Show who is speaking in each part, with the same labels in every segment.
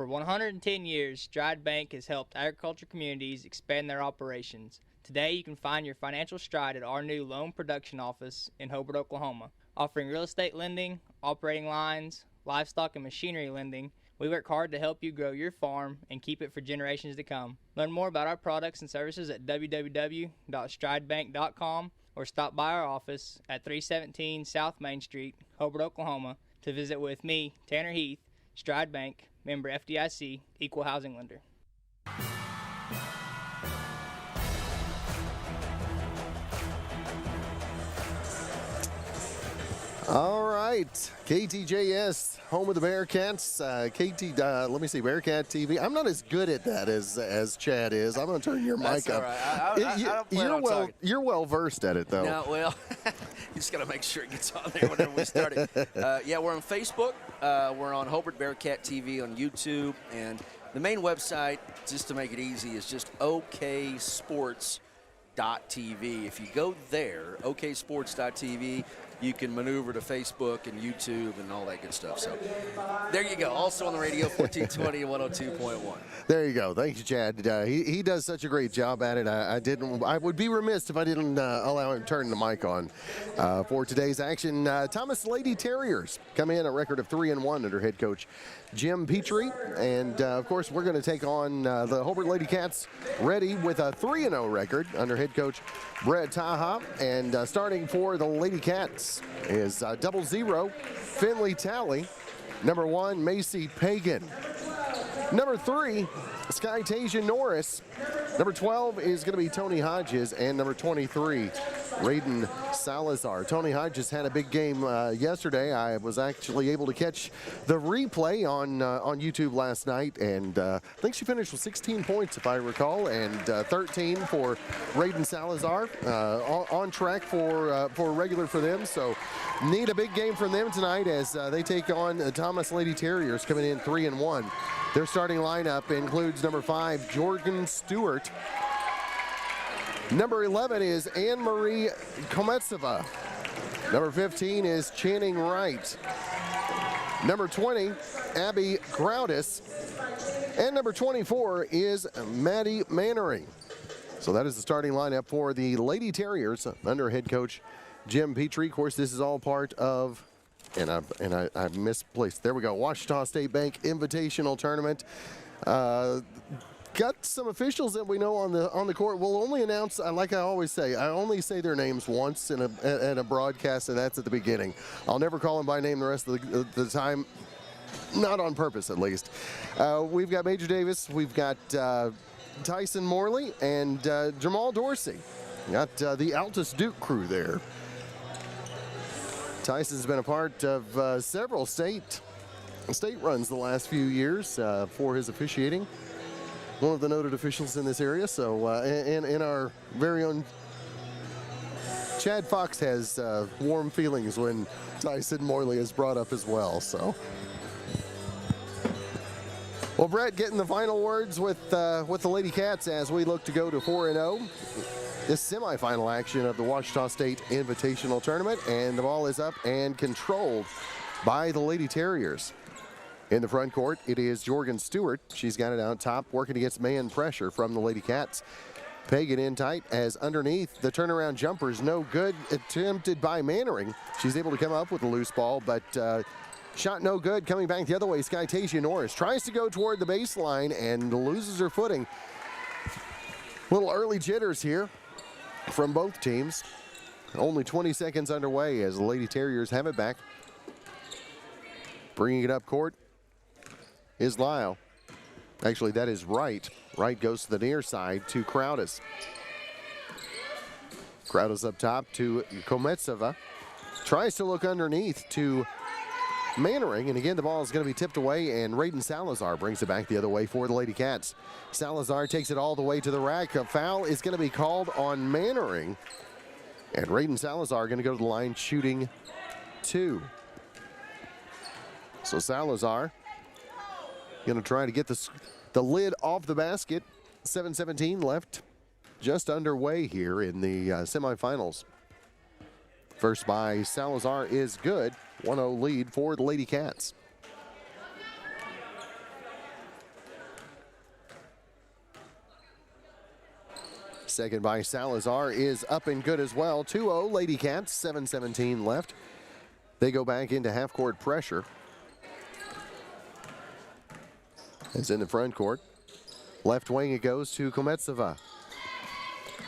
Speaker 1: For 110 years, Stride Bank has helped agriculture communities expand their operations. Today, you can find your financial stride at our new loan production office in Hobart, Oklahoma. Offering real estate lending, operating lines, livestock and machinery lending, we work hard to help you grow your farm and keep it for generations to come. Learn more about our products and services at www.stridebank.com or stop by our office at 317 South Main Street, Hobart, Oklahoma, to visit with me, Tanner Heath, Stride Bank, member FDIC, equal housing lender.
Speaker 2: All right, KTJS, home of the Bearcats. Let me see, Bearcat TV. I'm not as good at that as Chad is. I'm going to turn your mic up.
Speaker 3: Right.
Speaker 2: You're well versed at it, though.
Speaker 3: No, well, you just got to make sure it gets on there whenever we start it. Yeah, we're on Facebook. We're on Hobart Bearcat TV on YouTube, and the main website, just to make it easy, is just oksports.tv. If you go there, oksports.tv, you can maneuver to Facebook and YouTube and all that good stuff. So there you go. Also on the radio, 1420 and 102.1.
Speaker 2: There you go. Thank you, Chad. He does such a great job at it. I would be remiss if I didn't allow him to turn the mic on for today's action. Thomas Lady Terriers come in a record of 3-1 under head coach Jim Petrie. And, of course, we're going to take on the Hobart Lady Cats ready with a 3-0 record under head coach Brett Taha. And starting for the Lady Cats is 00 Finley Talley. Number 1, Macy Pagan. Number 3, Skytasia Norris. Number 12 is going to be Tony Hodges. And number 23, Raiden Salazar. Tony Hodges had a big game yesterday. I was actually able to catch the replay on YouTube last night, and I think she finished with 16 points, if I recall, and 13 for Raiden Salazar. On track for regular for them, so need a big game from them tonight as they take on Thomas Lady Terriers coming in 3-1. Their starting lineup includes number 5, Jordan Stewart. Number 11 is Anne-Marie Kometsova. Number 15 is Channing Wright. Number 20, Abby Groudis. And number 24 is Maddie Mannering. So that is the starting lineup for the Lady Terriers under head coach Jim Petrie. Of course, this is all part of, and I misplaced. There we go. Ouachita State Bank Invitational Tournament. Got some officials that we know on the court. We'll only announce, like I always say, I only say their names once in a broadcast, and that's at the beginning. I'll never call them by name the rest of the time, not on purpose at least. We've got Major Davis, we've got Tyson Morley, and Jamal Dorsey. Got the Altus Duke crew there. Tyson's been a part of several state runs the last few years for his officiating. One of the noted officials in this area. So, and our very own Chad Fox has warm feelings when Tyson Morley is brought up as well. So, well, Brett, getting the final words with the Lady Cats as we look to go to 4-0. This semifinal action of the Ouachita State Invitational Tournament, and the ball is up and controlled by the Lady Terriers. In the front court, it is Jorgen Stewart. She's got it out top, working against man pressure from the Lady Cats. Pagan in tight as underneath. The turnaround jumper is no good. Attempted by Mannering. She's able to come up with a loose ball, but shot no good. Coming back the other way, Skytasia Norris tries to go toward the baseline and loses her footing. Little early jitters here from both teams. Only 20 seconds underway as the Lady Terriers have it back. Bringing it up court is Lyle. Actually, that is Wright. Wright goes to the near side to Crowdis. Crowdis up top to Kometsova. Tries to look underneath to Mannering, and again the ball is going to be tipped away, and Raiden Salazar brings it back the other way for the Lady Cats. Salazar takes it all the way to the rack. A foul is going to be called on Mannering, and Raiden Salazar going to go to the line shooting 2. So Salazar going to try to get the lid off the basket. 7:17 left, just underway here in the semifinals. First by Salazar is good. 1-0 lead for the Lady Cats. Second by Salazar is up and good as well. 2-0 Lady Cats, 7:17 left. They go back into half-court pressure. It's in the front court. Left wing it goes to Kometsova.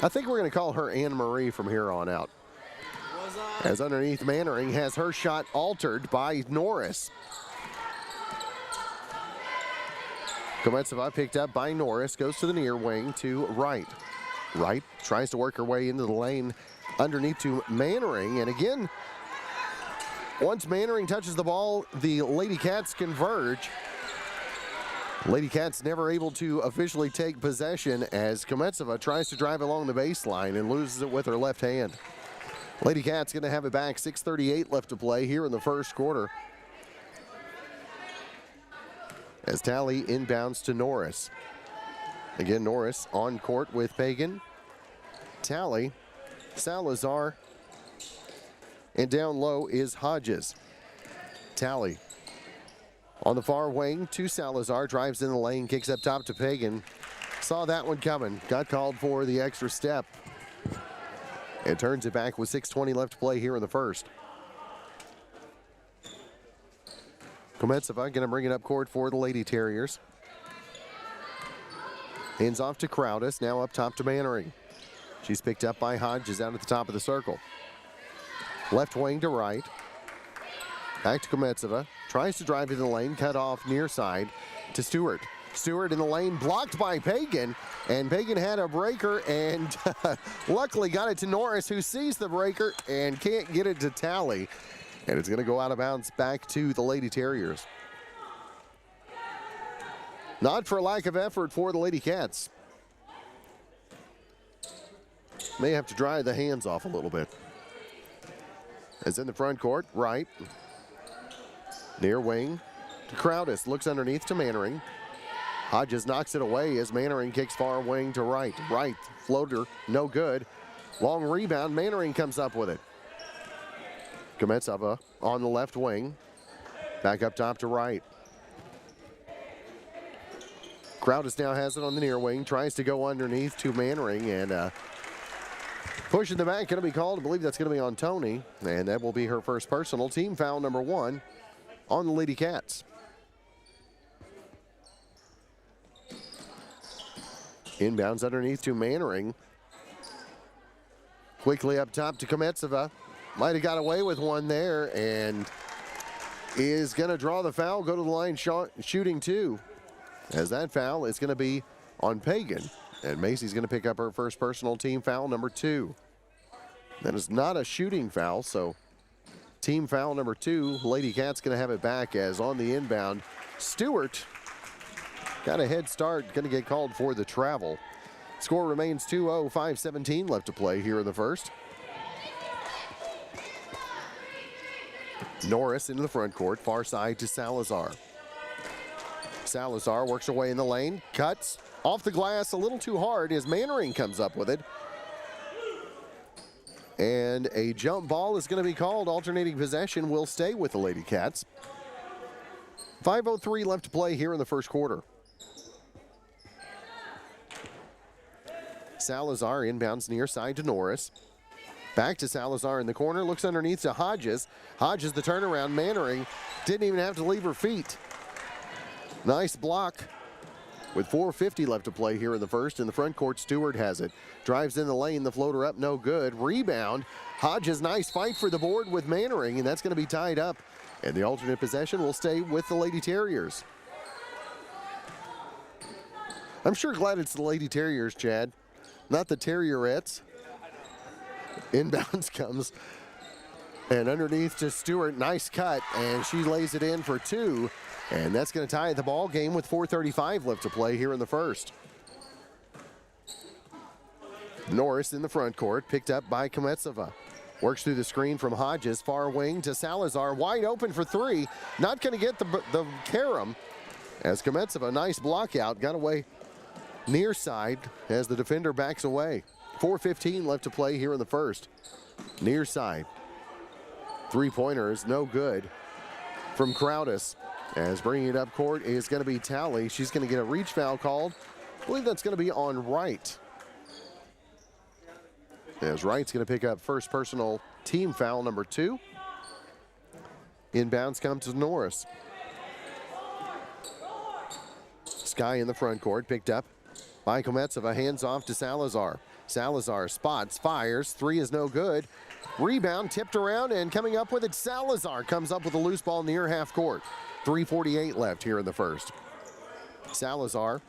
Speaker 2: I think we're going to call her Anne Marie from here on out. As underneath, Mannering has her shot altered by Norris. Kometsova picked up by Norris, goes to the near wing to Wright. Wright tries to work her way into the lane underneath to Mannering, and again, once Mannering touches the ball, the Lady Cats converge. Lady Cats never able to officially take possession as Kometsova tries to drive along the baseline and loses it with her left hand. Lady Cats going to have it back, 6:38 left to play here in the first quarter. As Talley inbounds to Norris. Again, Norris on court with Pagan. Talley, Salazar, and down low is Hodges. Talley on the far wing to Salazar, drives in the lane, kicks up top to Pagan. Saw that one coming, got called for the extra step. And turns it back with 6:20 left to play here in the first. Kometsova going to bring it up court for the Lady Terriers. Hands off to Crowdis, now up top to Mannering. She's picked up by Hodges out at the top of the circle. Left wing to Wright. Back to Kometsova. Tries to drive into the lane, cut off near side to Stewart. Stewart in the lane, blocked by Pagan, and Pagan had a breaker and luckily got it to Norris, who sees the breaker and can't get it to Talley. And it's going to go out of bounds back to the Lady Terriers. Not for lack of effort for the Lady Cats. May have to dry the hands off a little bit. As in the front court, Wright. Near wing to Crowdis, looks underneath to Mannering. Hodges knocks it away as Mannering kicks far wing to Wright. Wright, floater, no good. Long rebound, Mannering comes up with it. Kometsova on the left wing. Back up top to Wright. Crowdis now has it on the near wing, tries to go underneath to Mannering, and pushing the back, going to be called. I believe that's going to be on Tony, and that will be her first personal. Team foul number 1 on the Lady Cats. Inbounds underneath to Mannering. Quickly up top to Kometsova. Might have got away with one there and is going to draw the foul, go to the line shooting 2. As that foul is going to be on Pagan. And Macy's going to pick up her first personal, team foul number 2. That is not a shooting foul, so team foul number 2. Lady Cat's going to have it back as on the inbound. Stewart got a head start, going to get called for the travel. Score remains 2-0, 5:17 left to play here in the first. Norris into the front court, far side to Salazar. Salazar works her way in the lane, cuts off the glass a little too hard as Mannering comes up with it. And a jump ball is going to be called. Alternating possession will stay with the Lady Cats. 5:03 left to play here in the first quarter. Salazar inbounds near side to Norris. Back to Salazar in the corner, looks underneath to Hodges. Hodges the turnaround, Mannering didn't even have to leave her feet. Nice block. With 4:50 left to play here in the first. In the front court, Stewart has it. Drives in the lane, the floater up, no good. Rebound. Hodges, nice fight for the board with Mannering, and that's going to be tied up. And the alternate possession will stay with the Lady Terriers. I'm sure glad it's the Lady Terriers, Chad, not the Terrierettes. Inbounds comes. And underneath to Stewart, nice cut, and she lays it in for 2. And that's going to tie the ball game with 4:35 left to play here in the first. Norris in the front court, picked up by Kometsova. Works through the screen from Hodges, far wing to Salazar, wide open for 3. Not going to get the carom as Kometsova, nice block out, got away near side as the defender backs away. 4:15 left to play here in the first. Near side. Three-pointer is no good from Crowdis. As bringing it up court is going to be Talley. She's going to get a reach foul called. I believe that's going to be on Wright. as Wright's going to pick up first personal team foul number 2. Inbounds comes to Norris. Sky in the front court, picked up by Kometsova, hands off to Salazar. Salazar spots, fires, 3 is no good. Rebound tipped around, and coming up with it, Salazar comes up with a loose ball near half court. 3:48 left here in the first. Salazar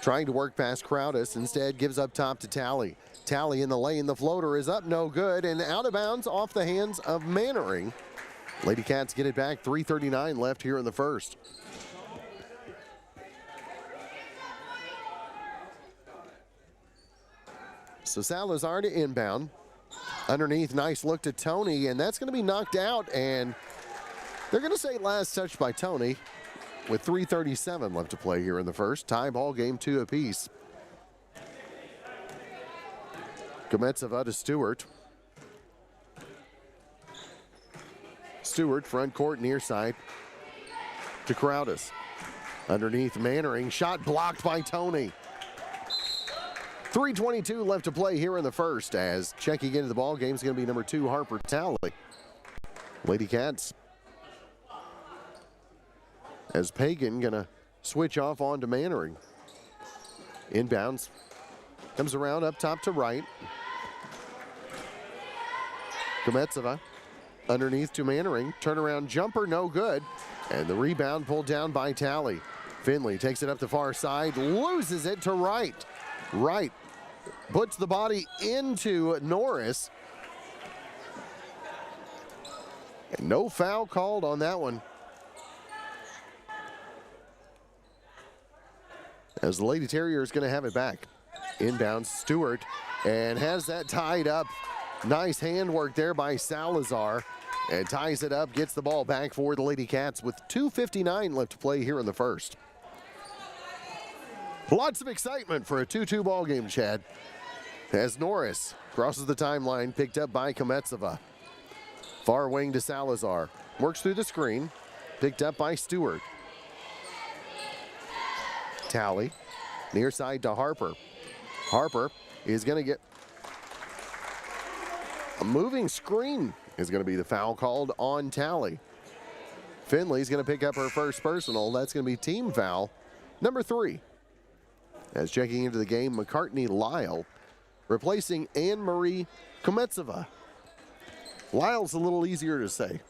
Speaker 2: trying to work past Crowdis, instead gives up top to Talley. Talley in the lane, the floater is up, no good, and out of bounds off the hands of Mannering. Lady Cats get it back, 3:39 left here in the first. So Salazar to inbound. Underneath, nice look to Tony, and that's going to be knocked out, and they're going to say last touch by Tony with 3:37 left to play here in the first. Tie ball game, 2 apiece. Kometsova to Stewart. Stewart, front court, near side to Crowdis. Underneath, Mannering, shot blocked by Tony. 3:22 left to play here in the first, as checking into the ball game is going to be number 2, Harper Talley. Lady Cats, as Pagan going to switch off on to Mannering. Inbounds, comes around up top to Wright. Kometsova underneath to Mannering, turnaround jumper, no good, and the rebound pulled down by Talley. Finley takes it up the far side, loses it to Wright. Wright puts the body into Norris. And no foul called on that one, as the Lady Terrier is going to have it back. Inbounds Stewart, and has that tied up. Nice handwork there by Salazar, and ties it up, gets the ball back for the Lady Cats with 2:59 left to play here in the first. Lots of excitement for a 2-2 ball game, Chad, as Norris crosses the timeline, picked up by Kometsova. Far wing to Salazar, works through the screen, picked up by Stewart. Talley, near side to Harper. Harper is going to get a moving screen, is going to be the foul called on Talley. Finley's going to pick up her first personal. That's going to be team foul number 3. As checking into the game, McCartney Lyle replacing Anne-Marie Kometsova. Lyle's a little easier to say.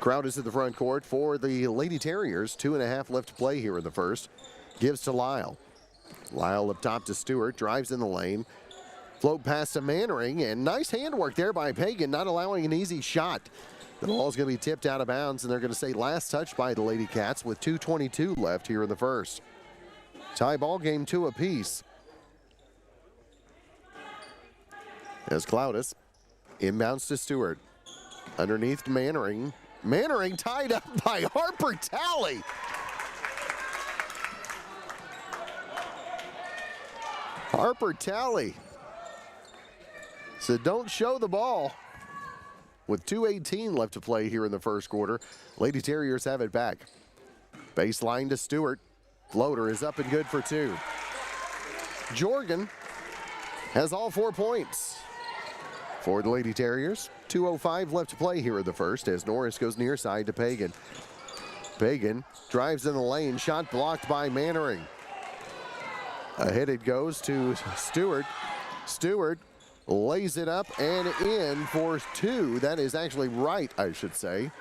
Speaker 2: Crowd is at the front court for the Lady Terriers. 2.5 left to play here in the first. Gives to Lyle. Lyle up top to Stewart, drives in the lane. Float past to Mannering, and nice handwork there by Pagan, not allowing an easy shot. The ball's going to be tipped out of bounds, and they're going to say last touch by the Lady Cats with 2:22 left here in the first. Tie ball game, 2 apiece. As Cloudis inbounds to Stewart. Underneath to Mannering. Mannering tied up by Harper Talley. Harper Talley. So don't show the ball. With 2:18 left to play here in the first quarter, Lady Terriers have it back. Baseline to Stewart. Floater is up and good for 2. Jorgen has all 4 points for the Lady Terriers. 2:05 left to play here in the first, as Norris goes near side to Pagan. Pagan drives in the lane, shot blocked by Mannering. Ahead it goes to Stewart. Stewart lays it up and in for 2. That is actually right, I should say.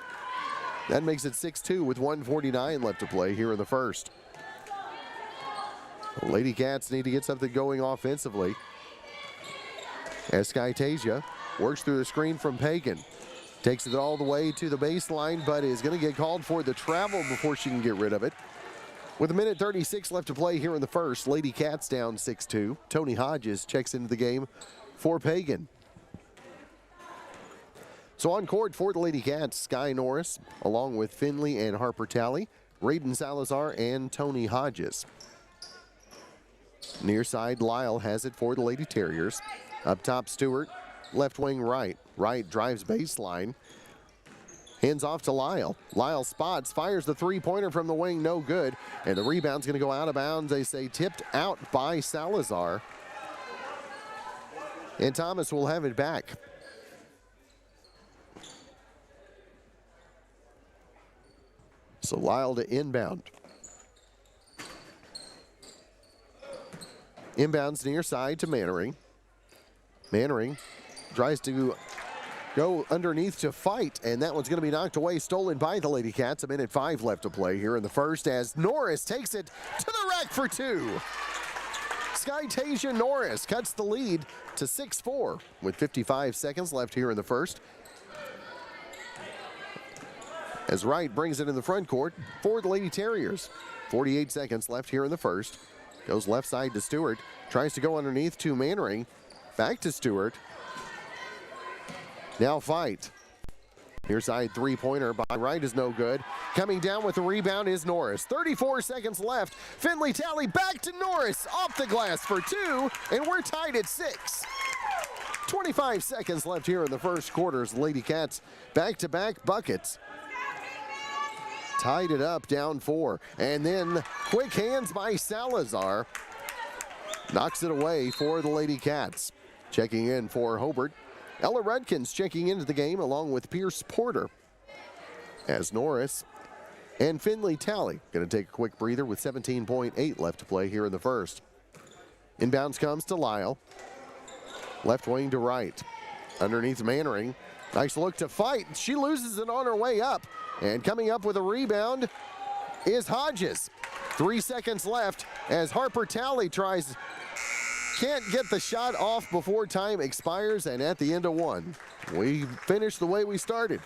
Speaker 2: That makes it 6-2 with 1:49 left to play here in the first. The Lady Cats need to get something going offensively, as Skytasia works through the screen from Pagan. Takes it all the way to the baseline, but is going to get called for the travel before she can get rid of it. With 1:36 left to play here in the first, Lady Cats down 6-2. Tony Hodges checks into the game for Pagan. So on court for the Lady Cats, Sky Norris, along with Finley and Harper Talley, Raiden Salazar, and Tony Hodges. Near side, Lyle has it for the Lady Terriers. Up top, Stewart, left wing Wright. Wright drives baseline. Hands off to Lyle. Lyle spots, fires the three-pointer from the wing, no good. And the rebound's going to go out of bounds. They say tipped out by Salazar. And Thomas will have it back. So Lyle to inbound. Inbounds near side to Mannering. Mannering tries to go underneath to fight, and that one's going to be knocked away, stolen by the Lady Cats. A minute 5 left to play here in the first as Norris takes it to the rack for two. Skytasia Norris cuts the lead to 6-4 with 55 seconds left here in the first. As Wright brings it in the front court for the Lady Terriers. 48 seconds left here in the first. Goes left side to Stewart. Tries to go underneath to Mannering. Back to Stewart. Now fight. Near side three-pointer by Wright is no good. Coming down with the rebound is Norris. 34 seconds left. Finley Talley back to Norris. Off the glass for two, and we're tied at 6. 25 seconds left here in the first quarter as the Lady Cats back-to-back buckets. Tied it up, down 4. And then quick hands by Salazar. Knocks it away for the Lady Cats. Checking in for Hobart. Ella Rudkins checking into the game along with Pierce Porter. As Norris and Finley Talley going to take a quick breather with 17.8 left to play here in the first. Inbounds comes to Lyle. Left wing to Wright. Underneath Mannering. Nice look to fight. She loses it on her way up. And coming up with a rebound is Hodges. 3 seconds left as Harper Talley can't get the shot off before time expires, and at the end of one, we finish the way we started.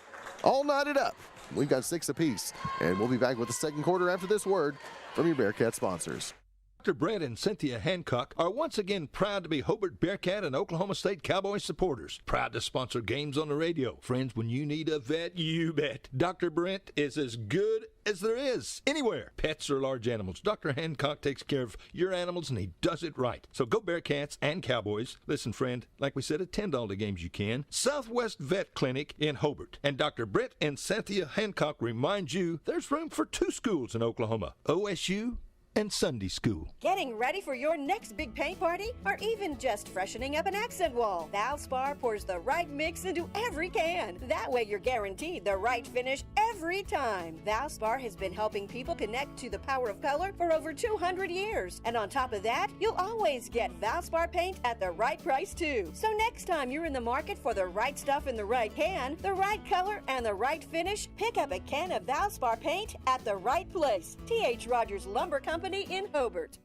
Speaker 2: All knotted up. We've got 6 apiece, and we'll be back with the second quarter after this word from your Bearcat sponsors.
Speaker 4: Dr. Brett and Cynthia Hancock are once again proud to be Hobart Bearcat and Oklahoma State Cowboys supporters. Proud to sponsor games on the radio. Friends, when you need a vet, you bet. Dr. Brett is as good as there is anywhere. Pets or large animals. Dr. Hancock takes care of your animals, and he does it right. So go Bearcats and Cowboys. Listen, friend, like we said, attend all the games you can. Southwest Vet Clinic in Hobart. And Dr. Brett and Cynthia Hancock remind you there's room for 2 schools in Oklahoma. OSU and Sunday school.
Speaker 5: Getting ready for your next big paint party? Or even just freshening up an accent wall? Valspar pours the right mix into every can. That way you're guaranteed the right finish every time. Valspar has been helping people connect to the power of color for over 200 years. And on top of that, you'll always get Valspar paint at the right price too. So next time you're in the market for the right stuff in the right can, the right color, and the right finish, pick up a can of Valspar paint at the right place. T.H. Rogers Lumber Company in Hobart.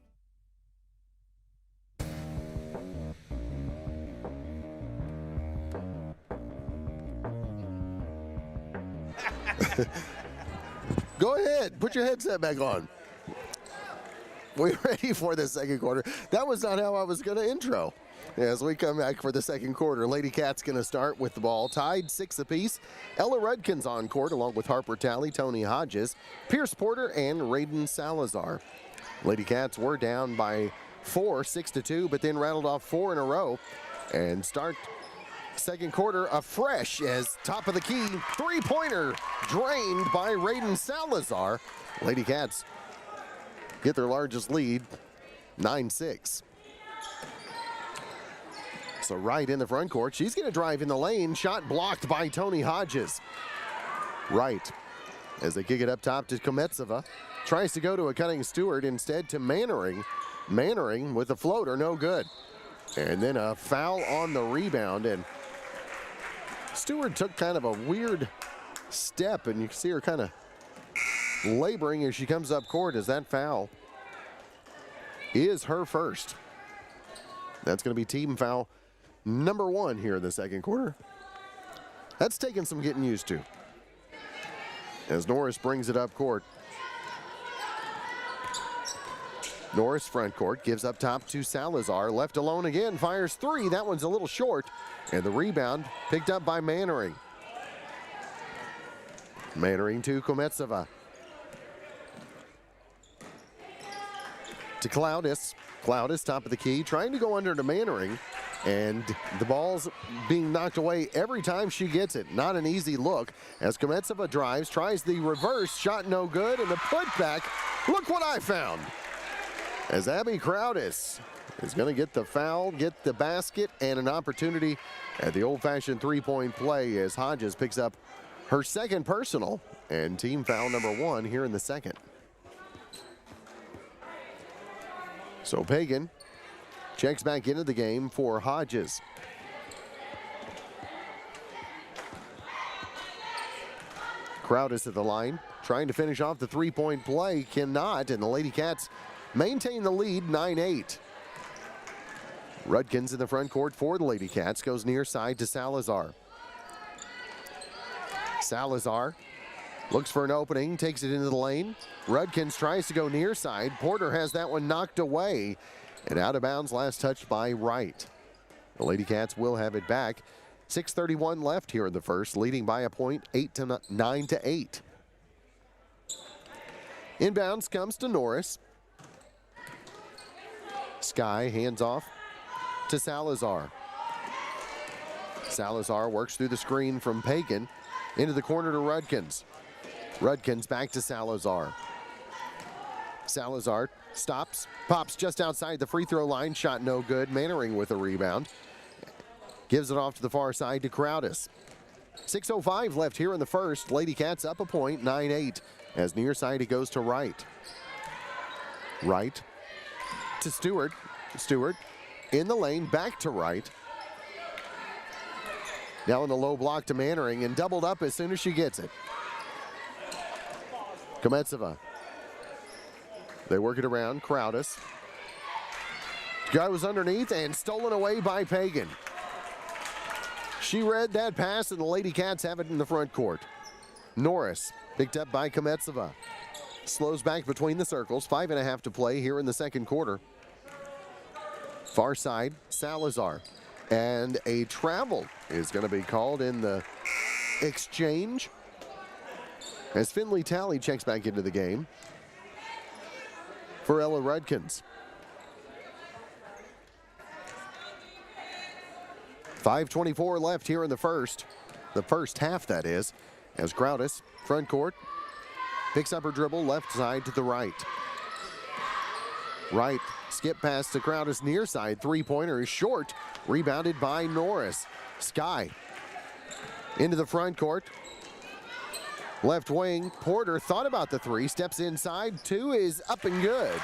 Speaker 2: Go ahead, put your headset back on. We're ready for the second quarter. That was not how I was going to intro. As we come back for the second quarter, Lady Cat's going to start with the ball. Tied 6 apiece. Ella Rudkins on court along with Harper Talley, Tony Hodges, Pierce Porter, and Raiden Salazar. Lady Cats were down by 4, 6-2, but then rattled off 4 in a row and start second quarter afresh as top of the key three-pointer drained by Raiden Salazar. Lady Cats get their largest lead, 9-6. So Wright in the front court. She's going to drive in the lane. Shot blocked by Tony Hodges. Wright, as they kick it up top to Kometsova, tries to go to a cutting Stewart, instead to Mannering. Mannering with a floater, no good. And then a foul on the rebound, and Stewart took kind of a weird step, and you can see her kind of laboring as she comes up court, as that foul is her first. That's going to be team foul number 1 here in the second quarter. That's taking some getting used to. As Norris brings it up court. Norris front court, gives up top to Salazar. Left alone again, fires 3. That one's a little short. And the rebound picked up by Mannering. Mannering to Kometsova. To Cloudis. Cloudis, top of the key, trying to go under to Mannering. And the ball's being knocked away every time she gets it. Not an easy look as Kometsova drives, tries the reverse, shot no good, and the putback. Look what I found. As Abby Crowdis is going to get the foul, get the basket, and an opportunity at the old-fashioned three-point play as Hodges picks up her second personal and team foul number 1 here in the second. So Pagan checks back into the game for Hodges. Crowdis at the line, trying to finish off the three-point play, cannot, and the Lady Cats maintain the lead, 9-8. Rudkins in the front court for the Lady Cats, goes near side to Salazar. Salazar looks for an opening, takes it into the lane. Rudkins tries to go near side. Porter has that one knocked away and out of bounds, last touched by Wright. The Lady Cats will have it back. 6:31 left here in the first, leading by a point, 9-8. Inbounds comes to Norris. Sky hands off to Salazar. Salazar works through the screen from Pagan into the corner to Rudkins. Rudkins back to Salazar. Salazar stops, pops just outside the free throw line, shot no good. Mannering with a rebound. Gives it off to the far side to Crowdis. 6:05 left here in the first. Lady Cats up a point, 9-8. As near side it goes to Wright. Wright to Stewart. Stewart in the lane, back to Wright. Now in the low block to Mannering and doubled up as soon as she gets it. Kometsova. They work it around. Crowdis. Guy was underneath and stolen away by Pagan. She read that pass and the Lady Cats have it in the front court. Norris picked up by Kometsova. Slows back between the circles. 5.5 to play here in the second quarter. Far side, Salazar. And a travel is going to be called in the exchange as Finley Talley checks back into the game for Ella Rudkins. 5:24 left here in the first half, that is, as Crowdis, front court, picks up her dribble, left side to the right. Right, skip pass to Crowdis, near side, three-pointer is short, rebounded by Norris. Sky into the front court. Left wing, Porter thought about the three, steps inside, two is up and good.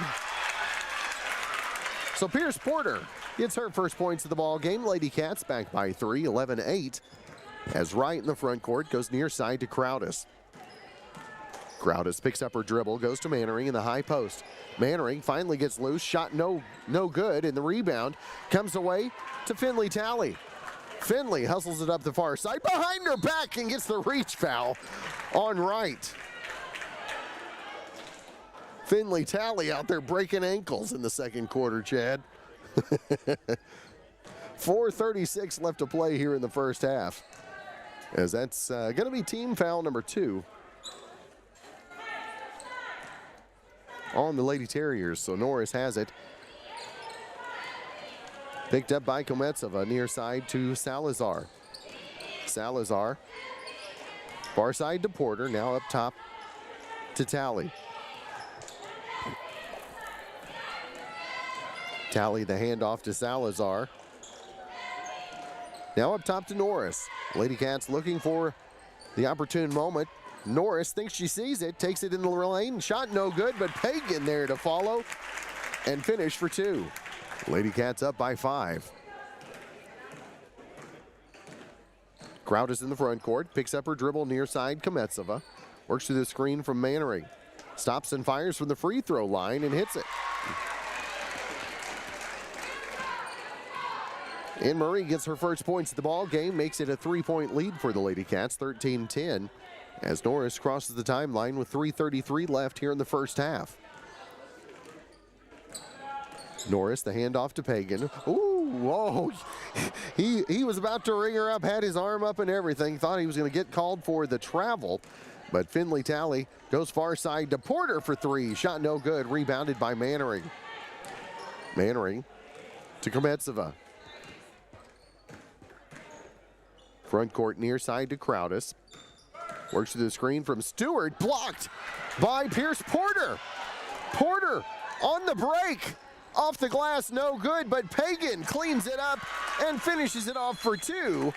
Speaker 2: So Pierce Porter gets her first points of the ball game. Lady Cats back by 3, 11-8. As Wright in the front court goes near side to Crowdis. Crowdis picks up her dribble, goes to Mannering in the high post. Mannering finally gets loose, shot no good, and the rebound comes away to Finley Talley. Finley hustles it up the far side, behind her back, and gets the reach foul on Wright. Finley Talley out there breaking ankles in the second quarter, Chad. 4:36 left to play here in the first half, as that's going to be team foul number 2 on the Lady Terriers. So Norris has it. Picked up by Kometsova, near side to Salazar. Salazar, far side to Porter, now up top to Talley. Talley the handoff to Salazar. Now up top to Norris. Lady Cats looking for the opportune moment. Norris thinks she sees it, takes it in the lane, shot no good, but Pagan there to follow and finish for 2. Lady Cats up by 5. Crowdis in the front court, picks up her dribble near side, Kometsova. Works through the screen from Mannering. Stops and fires from the free throw line and hits it. Anne Murray gets her first points of the ball game, makes it a 3-point lead for the Lady Cats, 13-10, as Norris crosses the timeline with 3:33 left here in the first half. Norris, the handoff to Pagan. Ooh, whoa. He was about to ring her up, had his arm up and everything, thought he was going to get called for the travel, but Finley Talley goes far side to Porter for 3. Shot no good, rebounded by Mannering. Mannering to Kometsova. Front court near side to Crowdis. Works through the screen from Stewart. Blocked by Pierce Porter. Porter on the break. Off the glass, no good, but Pagan cleans it up and finishes it off for two.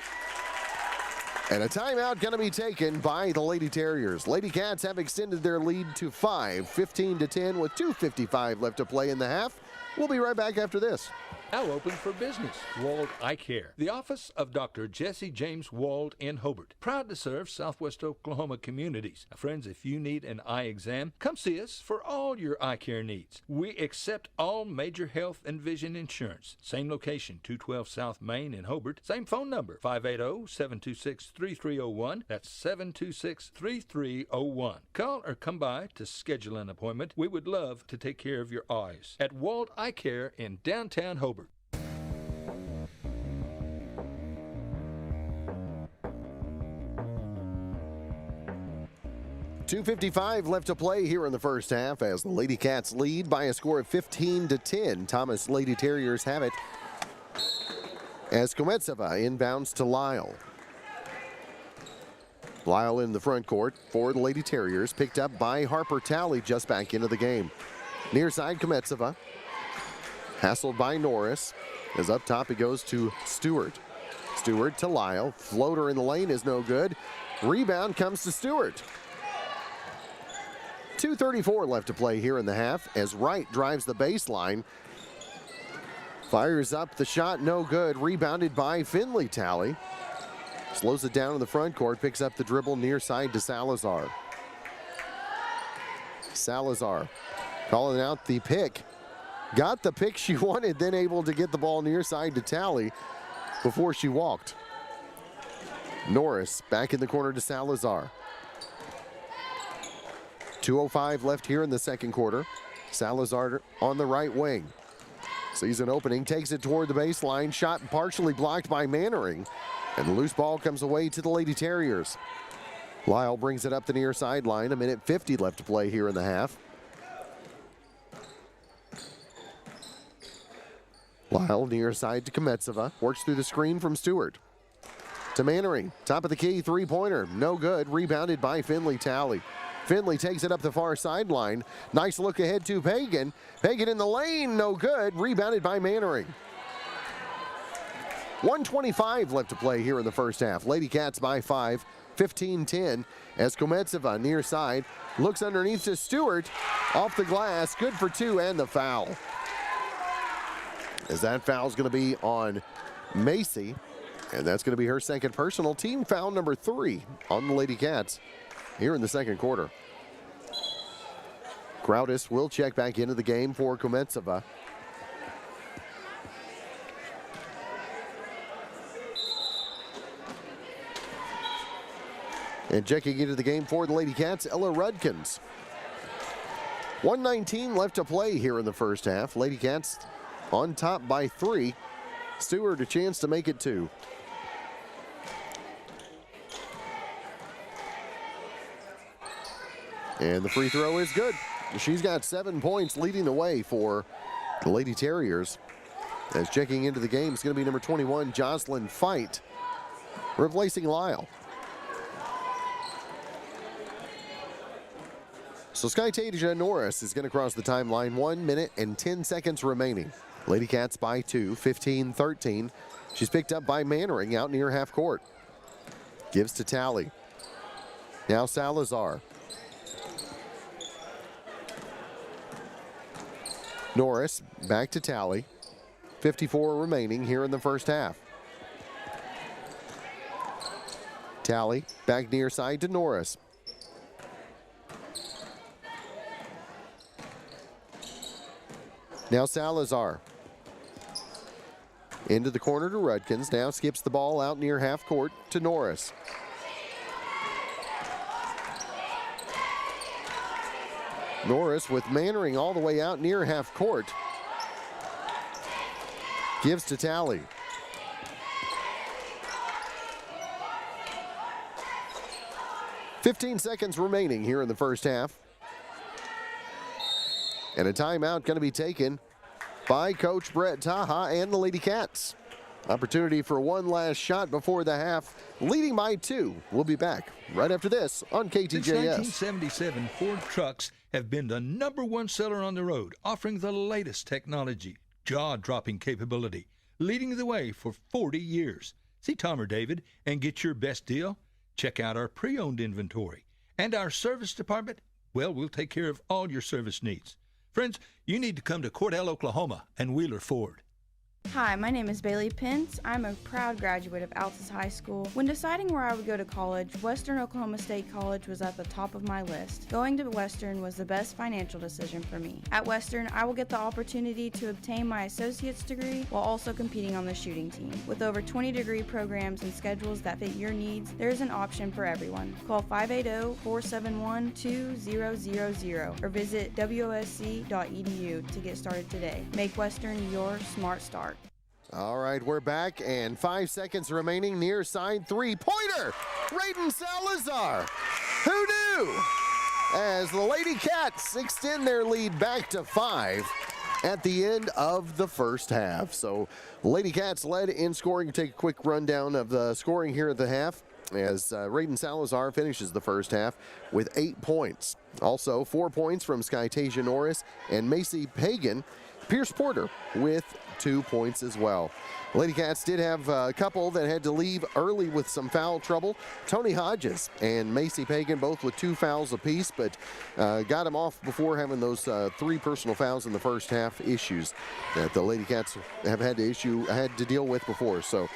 Speaker 2: And a timeout going to be taken by the Lady Terriers. Lady Cats have extended their lead to 5, 15-10 with 2:55 left to play in the half. We'll be right back after this.
Speaker 4: Now open for business. Wald Eye Care. The office of Dr. Jesse James Wald in Hobart. Proud to serve Southwest Oklahoma communities. Now, friends, if you need an eye exam, come see us for all your eye care needs. We accept all major health and vision insurance. Same location, 212 South Main in Hobart. Same phone number, 580-726-3301. That's 726-3301. Call or come by to schedule an appointment. We would love to take care of your eyes at Wald Eye Care in downtown Hobart.
Speaker 2: 2:55 left to play here in the first half as the Lady Cats lead by a score of 15-10. Thomas Lady Terriers have it as Kometsova inbounds to Lyle. Lyle in the front court for the Lady Terriers, picked up by Harper Talley just back into the game. Near side Kometsova, hassled by Norris. As up top he goes to Stewart. Stewart to Lyle. Floater in the lane is no good. Rebound comes to Stewart. 2:34 left to play here in the half as Wright drives the baseline. Fires up the shot, no good. Rebounded by Finley Talley. Slows it down in the front court, picks up the dribble near side to Salazar. Salazar calling out the pick. Got the pick she wanted, then able to get the ball near side to Talley before she walked. Norris back in the corner to Salazar. 2:05 left here in the second quarter. Salazar on the right wing. Sees an opening, takes it toward the baseline. Shot partially blocked by Mannering. And the loose ball comes away to the Lady Terriers. Lyle brings it up the near sideline. 1:50 left to play here in the half. Lyle near side to Kometsova. Works through the screen from Stewart. To Mannering. Top of the key, three-pointer. No good. Rebounded by Finley Talley. Finley takes it up the far sideline. Nice look ahead to Pagan. Pagan in the lane, no good. Rebounded by Mannering. 1:25 left to play here in the first half. Lady Cats by 5, 15-10 as Kometsova near side. Looks underneath to Stewart. Off the glass, good for two and the foul. As that foul's going to be on Macy. And that's going to be her second personal. Team foul number 3 on the Lady Cats here in the second quarter. Crowdis will check back into the game for Kometsova. And checking into the game for the Lady Cats, Ella Rudkins. 1:19 left to play here in the first half. Lady Cats on top by 3. Stewart a chance to make it 2. And the free throw is good. She's got 7 points, leading the way for the Lady Terriers. As checking into the game is going to be number 21, Jocelyn Fight, replacing Lyle. So Skytasia Norris is going to cross the timeline. 1 minute and 10 seconds remaining. Lady Cats by 2, 15-13. She's picked up by Mannering out near half court. Gives to Talley. Now Salazar. Norris back to Talley. 54 remaining here in the first half. Talley back near side to Norris. Now Salazar. Into the corner to Rudkins. Now skips the ball out near half court to Norris. Norris with Mannering all the way out near half court. Gives to Talley. "15 seconds remaining here in the first half. And a timeout going to be taken by Coach Brett Taha and the Lady Cats. Opportunity for one last shot before the half, leading by 2. We'll be back right after this on
Speaker 4: Since
Speaker 2: KTJS.
Speaker 4: 1977, Ford trucks have been the #1 seller on the road, offering the latest technology, jaw-dropping capability, leading the way for 40 years. See Tom or David and get your best deal? Check out our pre-owned inventory. And our service department, well, we'll take care of all your service needs. Friends, you need to come to Cordell, Oklahoma and Wheeler Ford.
Speaker 6: Hi, my name is Bailey Pence. I'm a proud graduate of Altus High School. When deciding where I would go to college, Western Oklahoma State College was at the top of my list. Going to Western was the best financial decision for me. At Western, I will get the opportunity to obtain my associate's degree while also competing on the shooting team. With over 20 degree programs and schedules that fit your needs, there is an option for everyone. Call 580-471-2000 or visit wosc.edu to get started today. Make Western your smart start.
Speaker 2: All right, we're back, and 5 seconds remaining. Near side three-pointer, Raiden Salazar. Who knew? As the Lady Cats extend their lead back to 5 at the end of the first half. So Lady Cats led in scoring. Take a quick rundown of the scoring here at the half as Raiden Salazar finishes the first half with 8 points. Also 4 points from Skytasia Norris and Macy Pagan. Pierce Porter with 2 points as well. Lady Cats did have a couple that had to leave early with some foul trouble. Tony Hodges and Macy Pagan both with 2 fouls apiece, but got them off before having those 3 personal fouls in the first half issues that the Lady Cats have had to deal with before. So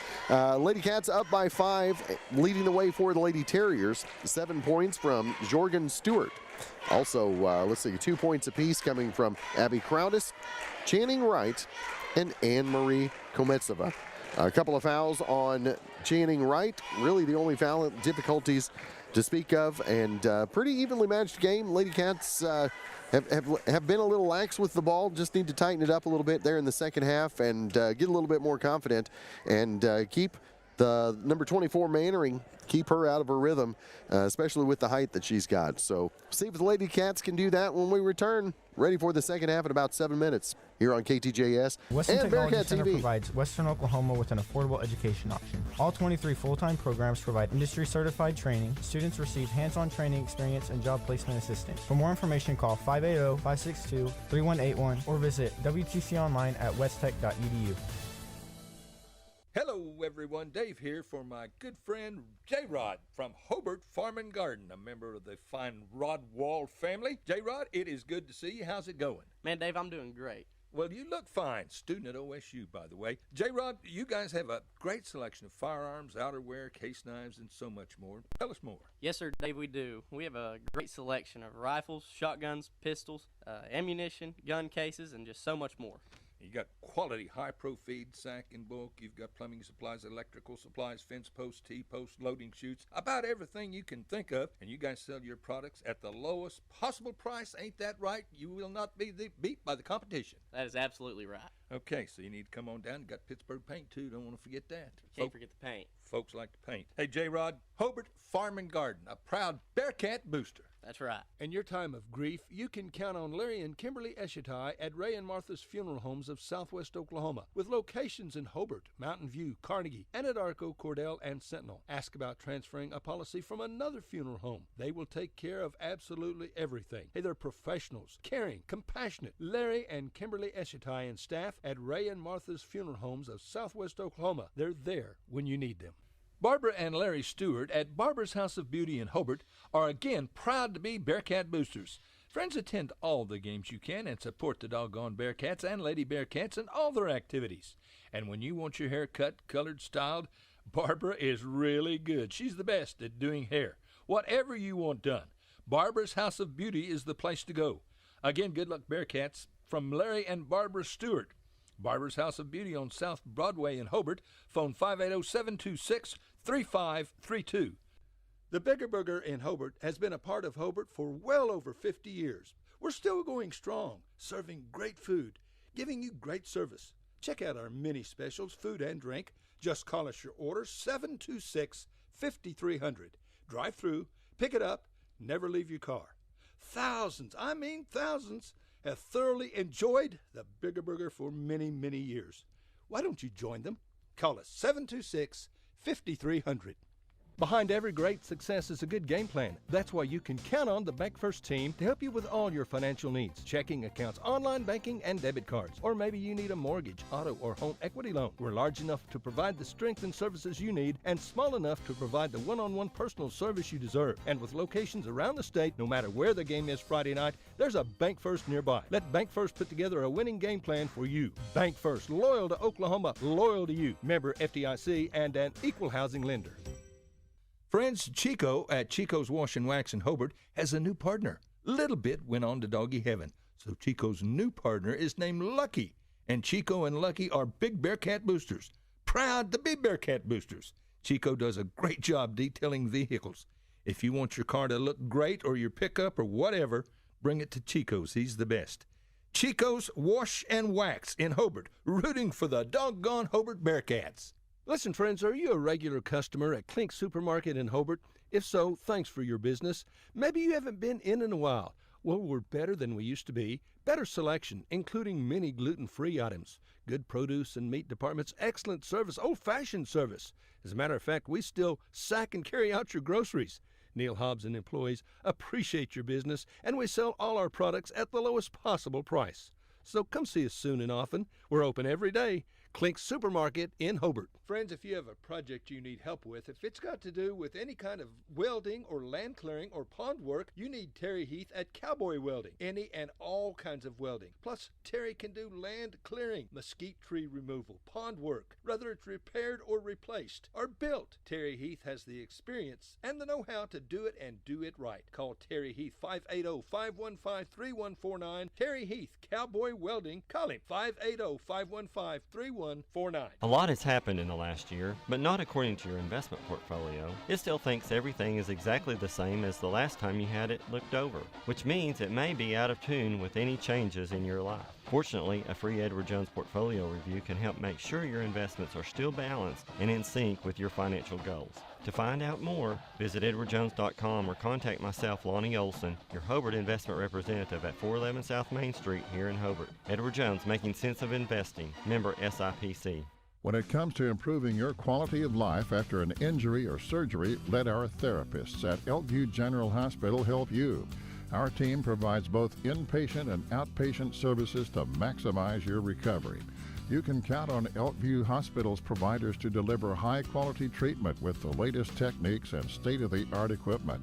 Speaker 2: Lady Cats up by 5, leading the way for the Lady Terriers. 7 points from Jorgen Stewart. Also, let's see, 2 points apiece coming from Abby Crowdis, Channing Wright, and Anne-Marie Kometsova. A couple of fouls on Channing Wright, really the only foul difficulties to speak of, and pretty evenly matched game. Lady Cats have been a little lax with the ball, just need to tighten it up a little bit there in the second half and get a little bit more confident and keep the number 24 Mannering, keep her out of her rhythm, especially with the height that she's got. So see if the Lady Cats can do that when we return. Ready for the second half in about 7 minutes here on KTJS
Speaker 7: Western
Speaker 2: and
Speaker 7: Technology
Speaker 2: Bearcat
Speaker 7: Center
Speaker 2: TV.
Speaker 7: provides Western Oklahoma with an affordable education option. All 23 full-time programs provide industry-certified training. Students receive hands-on training experience and job placement assistance. For more information, call 580-562-3181 or visit WTC online at westtech.edu.
Speaker 4: Hello, everyone. Dave here for my good friend J-Rod from Hobart Farm and Garden, a member of the fine Rod Wall family. J-Rod, it is good to see you. How's it going?
Speaker 8: Man, Dave, I'm doing great.
Speaker 4: Well, you look fine. Student at OSU, by the way. J-Rod, you guys have a great selection of firearms, outerwear, case knives, and so much more. Tell us more.
Speaker 8: Yes, sir, Dave, we do. We have a great selection of rifles, shotguns, pistols, ammunition, gun cases, and just so much more.
Speaker 4: You got quality high-pro feed, sack in bulk. You've got plumbing supplies, electrical supplies, fence posts, T-posts, loading chutes, about everything you can think of. And you guys sell your products at the lowest possible price. Ain't that right? You will not be beat by the competition.
Speaker 8: That is absolutely right.
Speaker 4: Okay, so you need to come on down. You got Pittsburgh paint, too. Don't want to forget that.
Speaker 8: Can't forget the paint.
Speaker 4: Folks like to paint. Hey, J-Rod, Hobart Farm and Garden, a proud Bearcat booster.
Speaker 8: That's right.
Speaker 4: In your time of grief, you can count on Larry and Kimberly Eshetai at Ray and Martha's Funeral Homes of Southwest Oklahoma, with locations in Hobart, Mountain View, Carnegie, Anadarko, Cordell, and Sentinel. Ask about transferring a policy from another funeral home. They will take care of absolutely everything. Hey, they're professionals, caring, compassionate. Larry and Kimberly Eshetai and staff at Ray and Martha's Funeral Homes of Southwest Oklahoma. They're there when you need them. Barbara and Larry Stewart at Barbara's House of Beauty in Hobart are again proud to be Bearcat boosters. Friends, attend all the games you can and support the doggone Bearcats and Lady Bearcats in all their activities. And when you want your hair cut, colored, styled, Barbara is really good. She's the best at doing hair. Whatever you want done, Barbara's House of Beauty is the place to go. Again, good luck, Bearcats, from Larry and Barbara Stewart. Barbara's House of Beauty on South Broadway in Hobart. Phone 580-726-3532. The Bigger Burger in Hobart has been a part of Hobart for well over 50 years. We're still going strong, serving great food, giving you great service. Check out our mini specials, food and drink. Just call us your order, 726-5300. Drive through, pick it up, never leave your car. Thousands, I mean thousands, have thoroughly enjoyed the Bigger Burger for many, many years. Why don't you join them? Call us 726-5300. Behind every great success is a good game plan. That's why you can count on the BankFirst team to help you with all your financial needs. Checking accounts, online banking, and debit cards. Or maybe you need a mortgage, auto, or home equity loan. We're large enough to provide the strength and services you need and small enough to provide the one-on-one personal service you deserve. And with locations around the state, no matter where the game is Friday night, there's a BankFirst nearby. Let BankFirst put together a winning game plan for you. BankFirst, loyal to Oklahoma, loyal to you. Member FDIC and an equal housing lender. Friends, Chico at Chico's Wash and Wax in Hobart has a new partner. Little Bit went on to doggy heaven, so Chico's new partner is named Lucky. And Chico and Lucky are big Bearcat boosters. Proud to be Bearcat boosters. Chico does a great job detailing vehicles. If you want your car to look great or your pickup or whatever, bring it to Chico's. He's the best. Chico's Wash and Wax in Hobart, rooting for the doggone Hobart Bearcats. Listen, friends, are you a regular customer at Klink Supermarket in Hobart? If so, thanks for your business. Maybe you haven't been in a while. Well, we're better than we used to be. Better selection, including many gluten-free items. Good produce and meat departments, excellent service, old-fashioned service. As a matter of fact, we still sack and carry out your groceries. Neil Hobbs and employees appreciate your business, and we sell all our products at the lowest possible price. So come see us soon and often. We're open every day. Klink Supermarket in Hobart. Friends, if you have a project you need help with, if it's got to do with any kind of welding or land clearing or pond work, you need Terry Heath at Cowboy Welding. Any and all kinds of welding. Plus, Terry can do land clearing, mesquite tree removal, pond work, whether it's repaired or replaced or built. Terry Heath has the experience and the know-how to do it and do it right. Call Terry Heath 580-515-3149. Terry Heath, Cowboy Welding. Call him 580-515-3149.
Speaker 9: A lot has happened in the last year, but not according to your investment portfolio. It still thinks everything is exactly the same as the last time you had it looked over, which means it may be out of tune with any changes in your life. Fortunately, a free Edward Jones portfolio review can help make sure your investments are still balanced and in sync with your financial goals. To find out more, visit edwardjones.com or contact myself, Lonnie Olson, your Hobart investment representative at 411 South Main Street here in Hobart. Edward Jones, making sense of investing. Member SIPC.
Speaker 10: When it comes to improving your quality of life after an injury or surgery, let our therapists at Elkview General Hospital help you. Our team provides both inpatient and outpatient services to maximize your recovery. You can count on Elkview Hospital's providers to deliver high-quality treatment with the latest techniques and state-of-the-art equipment.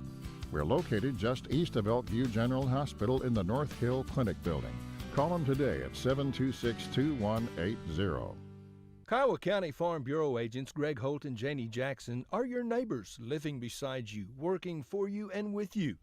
Speaker 10: We're located just east of Elkview General Hospital in the North Hill Clinic building. Call them today at 726-2180.
Speaker 4: Kiowa County Farm Bureau agents Greg Holt and Janie Jackson are your neighbors, living beside you, working for you and with you.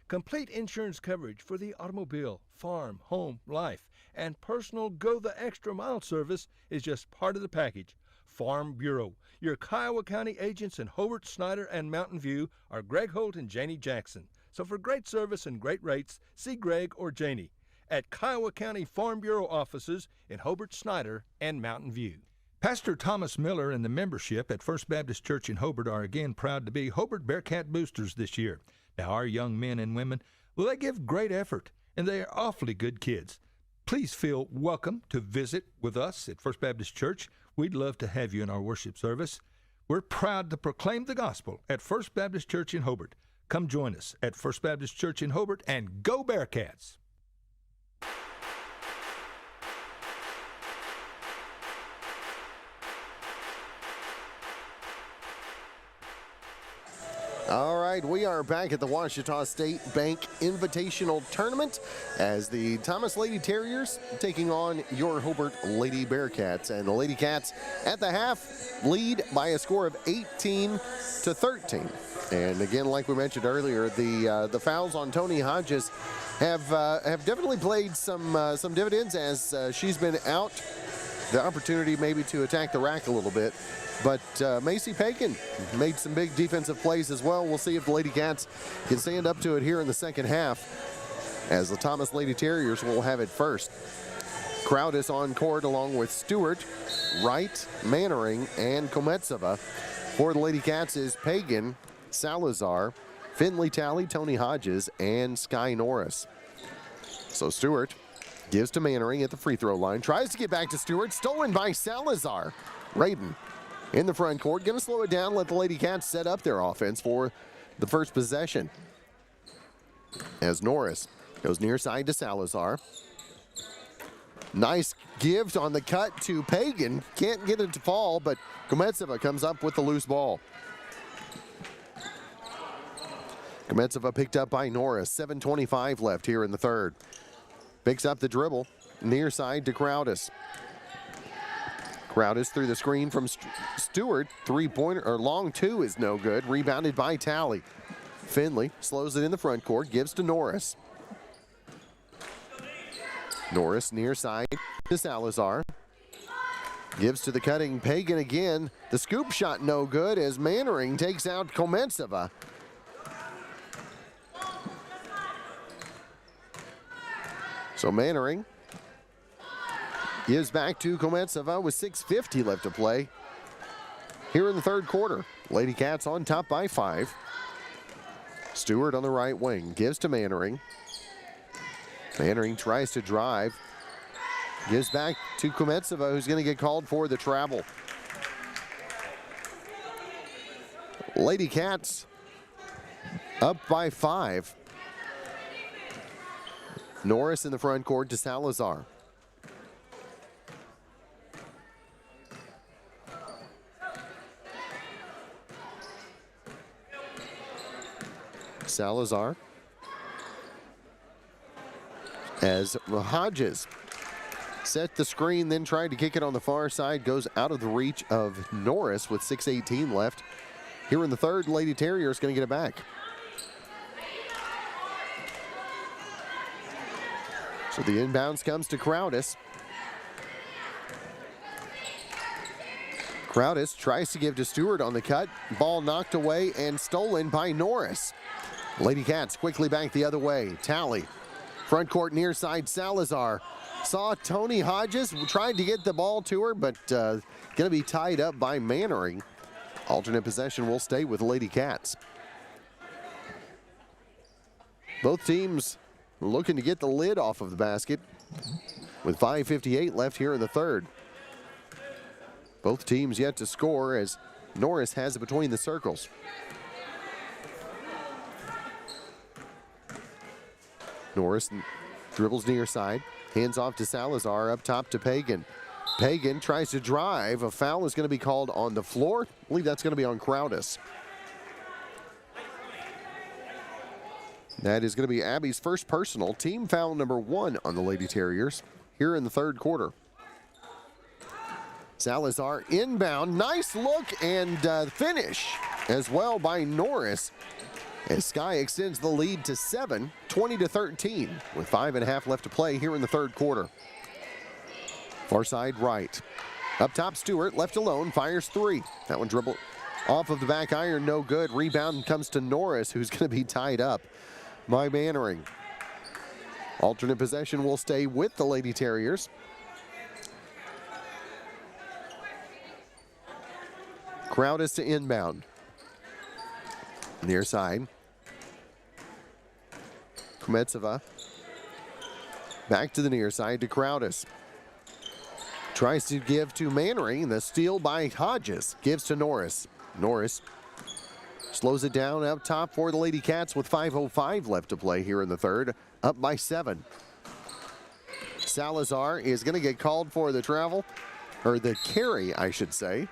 Speaker 4: Complete insurance coverage for the automobile, farm, home, life, and personal go-the-extra-mile service is just part of the package. Farm Bureau. Your Kiowa County agents in Hobart, Snyder, and Mountain View are Greg Holt and Janie Jackson. So for great service and great rates, see Greg or Janie at Kiowa County Farm Bureau offices in Hobart, Snyder, and Mountain View. Pastor Thomas Miller and the membership at First Baptist Church in Hobart are again proud to be Hobart Bearcat boosters this year. Now, our young men and women, well, they give great effort, and they are awfully good kids. Please feel welcome to visit with us at First Baptist Church. We'd love to have you in our worship service. We're proud to proclaim the gospel at First Baptist Church in Hobart. Come join us at First Baptist Church in Hobart, and go Bearcats!
Speaker 2: All right, we are back at the Ouachita State Bank Invitational Tournament as the Thomas Lady Terriers taking on your Hobart Lady Bearcats. And the Lady Cats at the half lead by a score of 18-13. And again, like we mentioned earlier, the fouls on Tony Hodges have definitely played some dividends as she's been out. The opportunity maybe to attack the rack a little bit. But Macy Pagan made some big defensive plays as well. We'll see if the Lady Cats can stand up to it here in the second half, as the Thomas Lady Terriers will have it first. Crowdis on court along with Stewart, Wright, Mannering, and Kometsova. For the Lady Cats is Pagan, Salazar, Finley Talley, Tony Hodges, and Sky Norris. So Stewart gives to Mannering at the free throw line. Tries to get back to Stewart. Stolen by Salazar. Raiden in the front court. Going to slow it down, let the Lady Cats set up their offense for the first possession. As Norris goes near side to Salazar. Nice give on the cut to Pagan. Can't get it to fall, but Kometsova comes up with the loose ball. Kometsova picked up by Norris. 7:25 left here in the third. Picks up the dribble. Near side to Crowdis. Crowdis through the screen from Stewart. Three-pointer, or long two is no good. Rebounded by Talley. Finley slows it in the front court. Gives to Norris. Norris near side to Salazar. Gives to the cutting Pagan again. The scoop shot no good as Mannering takes out Kometsova. So Mannering gives back to Kometsova with 6:50 left to play here in the third quarter. Lady Cats on top by 5. Stewart on the right wing. Gives to Mannering. Mannering tries to drive. Gives back to Kometsova, who's going to get called for the travel. Lady Cats up by 5. Norris in the front court to Salazar. Salazar. As Hodges set the screen, then tried to kick it on the far side, goes out of the reach of Norris with 6:18 left. Here in the third, Lady Terrier is going to get it back. So the inbounds comes to Crowdis. Crowdis tries to give to Stewart on the cut. Ball knocked away and stolen by Norris. Lady Cats quickly back the other way. Talley. Front court near side, Salazar. Saw Tony Hodges, tried to get the ball to her, but going to be tied up by Mannering. Alternate possession will stay with Lady Cats. Both teams looking to get the lid off of the basket with 5:58 left here in the third. Both teams yet to score as Norris has it between the circles. Norris dribbles near side, hands off to Salazar, up top to Pagan. Pagan tries to drive. A foul is going to be called on the floor. I believe that's going to be on Crowdis. That is going to be Abby's first personal. Team foul number 1 on the Lady Terriers here in the third quarter. Salazar inbound. Nice look and finish as well by Norris. As Sky extends the lead to 7, 20-13, with 5.5 left to play here in the third quarter. Far side right. Up top, Stewart, left alone, fires 3. That one dribble off of the back iron, no good. Rebound comes to Norris, who's going to be tied up by Mannering. Alternate possession will stay with the Lady Terriers. Crowdis to inbound. Near side. Kometsova. Back to the near side to Crowdis. Tries to give to Mannering. The steal by Hodges. Gives to Norris. Norris slows it down up top for the Lady Cats with 5:05 left to play here in the third. Up by 7. Salazar is going to get called for the travel, or the carry, I should say.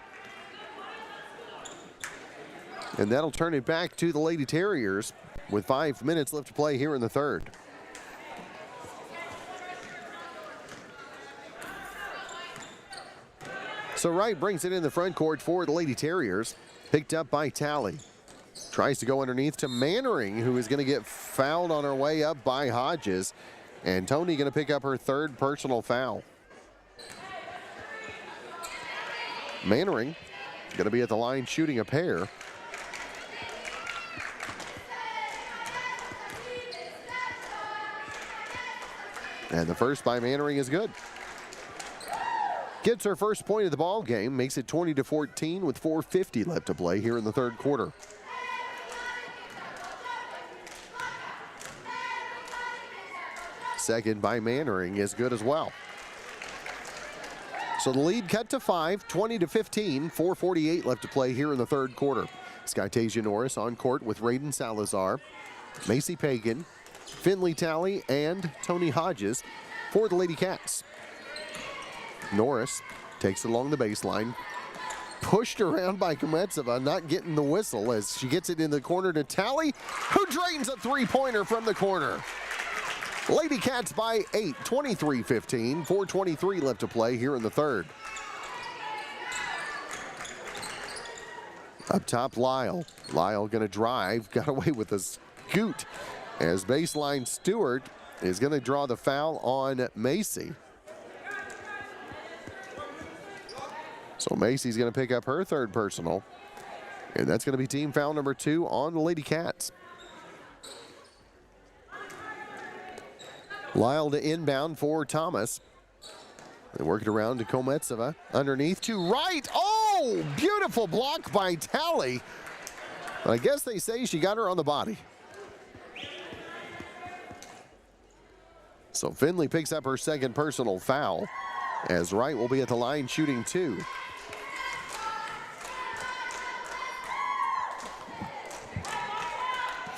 Speaker 2: And that'll turn it back to the Lady Terriers with 5 minutes left to play here in the third. So Wright brings it in the front court for the Lady Terriers. Picked up by Talley. Tries to go underneath to Mannering, who is going to get fouled on her way up by Hodges. And Tony going to pick up her third personal foul. Mannering going to be at the line shooting a pair. And the first by Mannering is good. Gets her first point of the ball game, makes it 20-14 with 4:50 left to play here in the third quarter. Second by Mannering is good as well. So the lead cut to 5, 20-15, 4:48 left to play here in the third quarter. Skytasia Norris on court with Raiden Salazar, Macy Pagan, Finley Talley, and Tony Hodges for the Lady Cats. Norris takes it along the baseline. Pushed around by Kometsova, not getting the whistle as she gets it in the corner to Talley, who drains a three-pointer from the corner. Lady Cats by 8, 23-15, 4:23 left to play here in the third. Up top, Lyle. Lyle going to drive, got away with a scoot as baseline Stewart is going to draw the foul on Macy. So Macy's going to pick up her third personal, and that's going to be team foul number 2 on the Lady Cats. Lyle to inbound for Thomas. They work it around to Kometsova. Underneath to right. Oh, beautiful block by Talley. I guess they say she got her on the body. So Finley picks up her second personal foul, as Wright will be at the line shooting 2.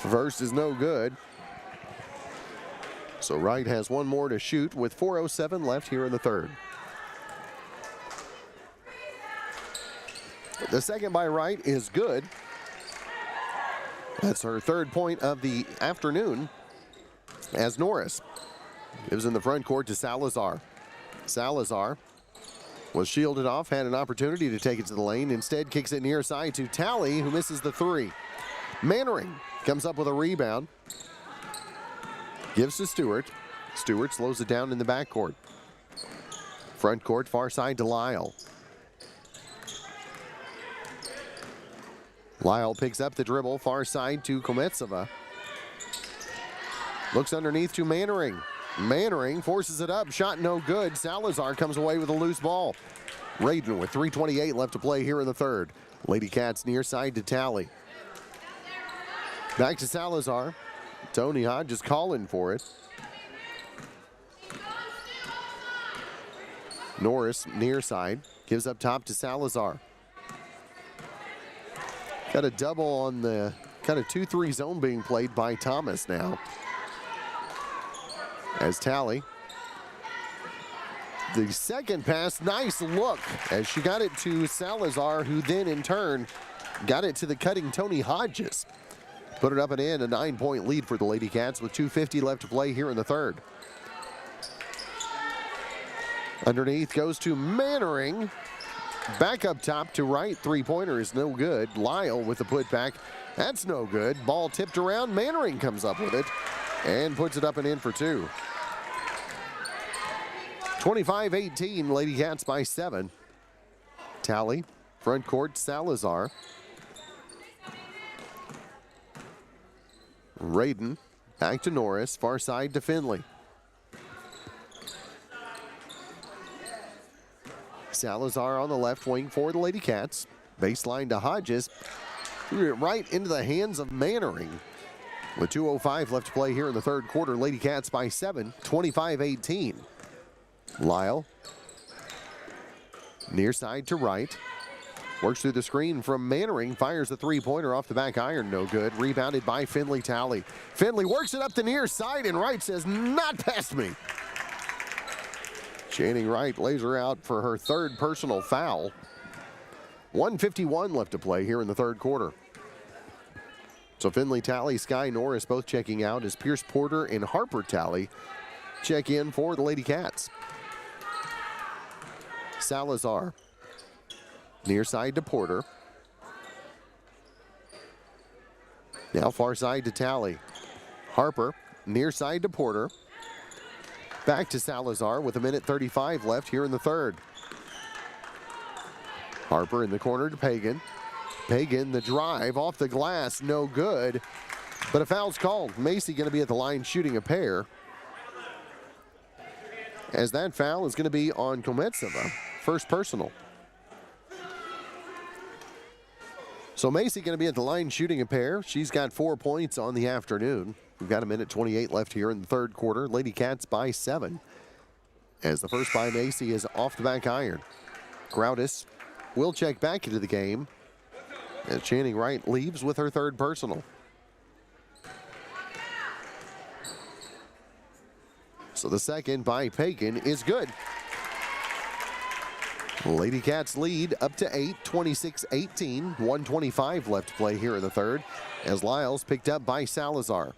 Speaker 2: First is no good. So Wright has one more to shoot with 4:07 left here in the third. The second by Wright is good. That's her third point of the afternoon as Norris gives in the front court to Salazar. Salazar was shielded off, had an opportunity to take it to the lane. Instead kicks it near side to Talley, who misses the three. Mannering comes up with a rebound. Gives to Stewart. Stewart slows it down in the backcourt. Front court, far side to Lyle. Lyle picks up the dribble, far side to Kometsova. Looks underneath to Mannering. Mannering forces it up, shot no good. Salazar comes away with a loose ball. Raiden with 3:28 left to play here in the third. Lady Cats near side to Talley. Back to Salazar. Tony Hodges calling for it. Norris near side, gives up top to Salazar. Got a double on the kind of 2-3 zone being played by Thomas now. As Talley. The second pass, nice look as she got it to Salazar, who then in turn got it to the cutting Tony Hodges. Put it up and in, a 9-point lead for the Lady Cats with 2:50 left to play here in the third. Underneath goes to Mannering. Back up top to Wright. Three-pointer is no good. Lyle with the putback. That's no good. Ball tipped around. Mannering comes up with it and puts it up and in for 2. 25-18, Lady Cats by 7. Talley, front court, Salazar. Raiden, back to Norris, far side to Finley. Salazar on the left wing for the Lady Cats. Baseline to Hodges. Threw it right into the hands of Mannering. With 2:05 left to play here in the third quarter, Lady Cats by 7, 25-18. Lyle, near side to Wright. Works through the screen from Mannering, fires the three-pointer off the back iron, no good. Rebounded by Finley Talley. Finley works it up the near side, and Wright says, not past me. Channing Wright lays her out for her third personal foul. 1:51 left to play here in the third quarter. So Finley Talley, Sky Norris both checking out as Pierce Porter and Harper Talley check in for the Lady Cats. Salazar. Near side to Porter. Now far side to Talley. Harper, near side to Porter. Back to Salazar with 1:35 left here in the third. Harper in the corner to Pagan. Pagan, the drive off the glass, no good. But a foul's called. Macy going to be at the line shooting a pair. As that foul is going to be on Kometsova. First personal. So Macy going to be at the line shooting a pair. She's got 4 points on the afternoon. We've got 1:28 left here in the third quarter. Lady Cats by 7. as the first by Macy is off the back iron. Crowdis will check back into the game as Channing Wright leaves with her third personal. So the second by Pagan is good. Lady Cats lead up to 8, 26-18. 1:25 left to play here in the third as Lyles picked up by Salazar.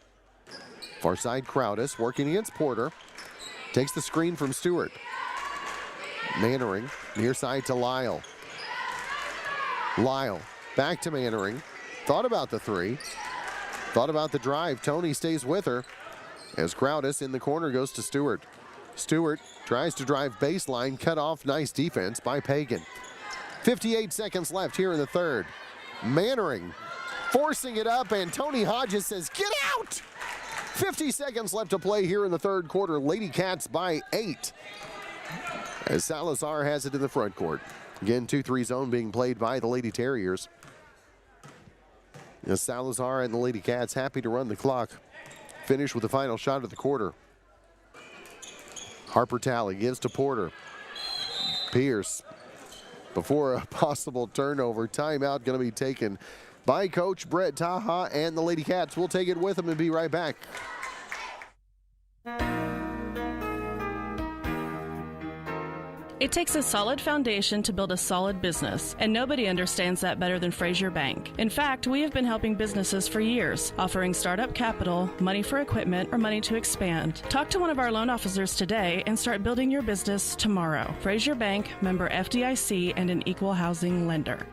Speaker 2: Far side Crowdis working against Porter. Takes the screen from Stewart. Mannering near side to Lyle. Lyle back to Mannering. Thought about the three. Thought about the drive. Tony stays with her as Crowdis in the corner goes to Stewart. Stewart tries to drive baseline, cut off. Nice defense by Pagan. 58 seconds left here in the third. Mannering forcing it up, and Tony Hodges says, "Get out!" 50 seconds left to play here in the third quarter. Lady Cats by 8. As Salazar has it in the front court. Again, 2-3 zone being played by the Lady Terriers. As Salazar and the Lady Cats happy to run the clock. Finish with the final shot of the quarter. Harper Talley gives to Porter. Pierce before a possible turnover. Timeout going to be taken by Coach Brett Taha, and the Lady Cats will take it with them and be right back.
Speaker 11: It takes a solid foundation to build a solid business, and nobody understands that better than Frazier Bank. In fact, we have been helping businesses for years, offering startup capital, money for equipment, or money to expand. Talk to one of our loan officers today and start building your business tomorrow. Frazier Bank, member FDIC, and an equal housing lender.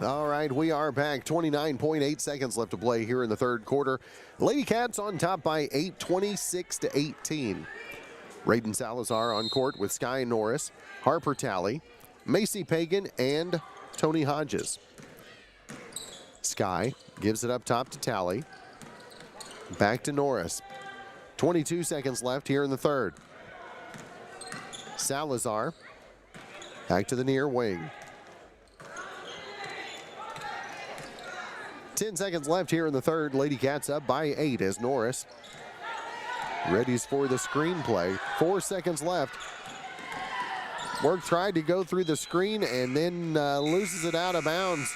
Speaker 2: All right, we are back. 29.8 seconds left to play here in the third quarter. Lady Cats on top by 8, 26-18. Raiden Salazar on court with Sky Norris, Harper Talley, Macy Pagan, and Tony Hodges. Sky gives it up top to Talley. Back to Norris. 22 seconds left here in the third. Salazar back to the near wing. 10 seconds left here in the third. Lady Cats up by 8 as Norris readies for the screenplay. 4 seconds left. Work tried to go through the screen and then loses it out of bounds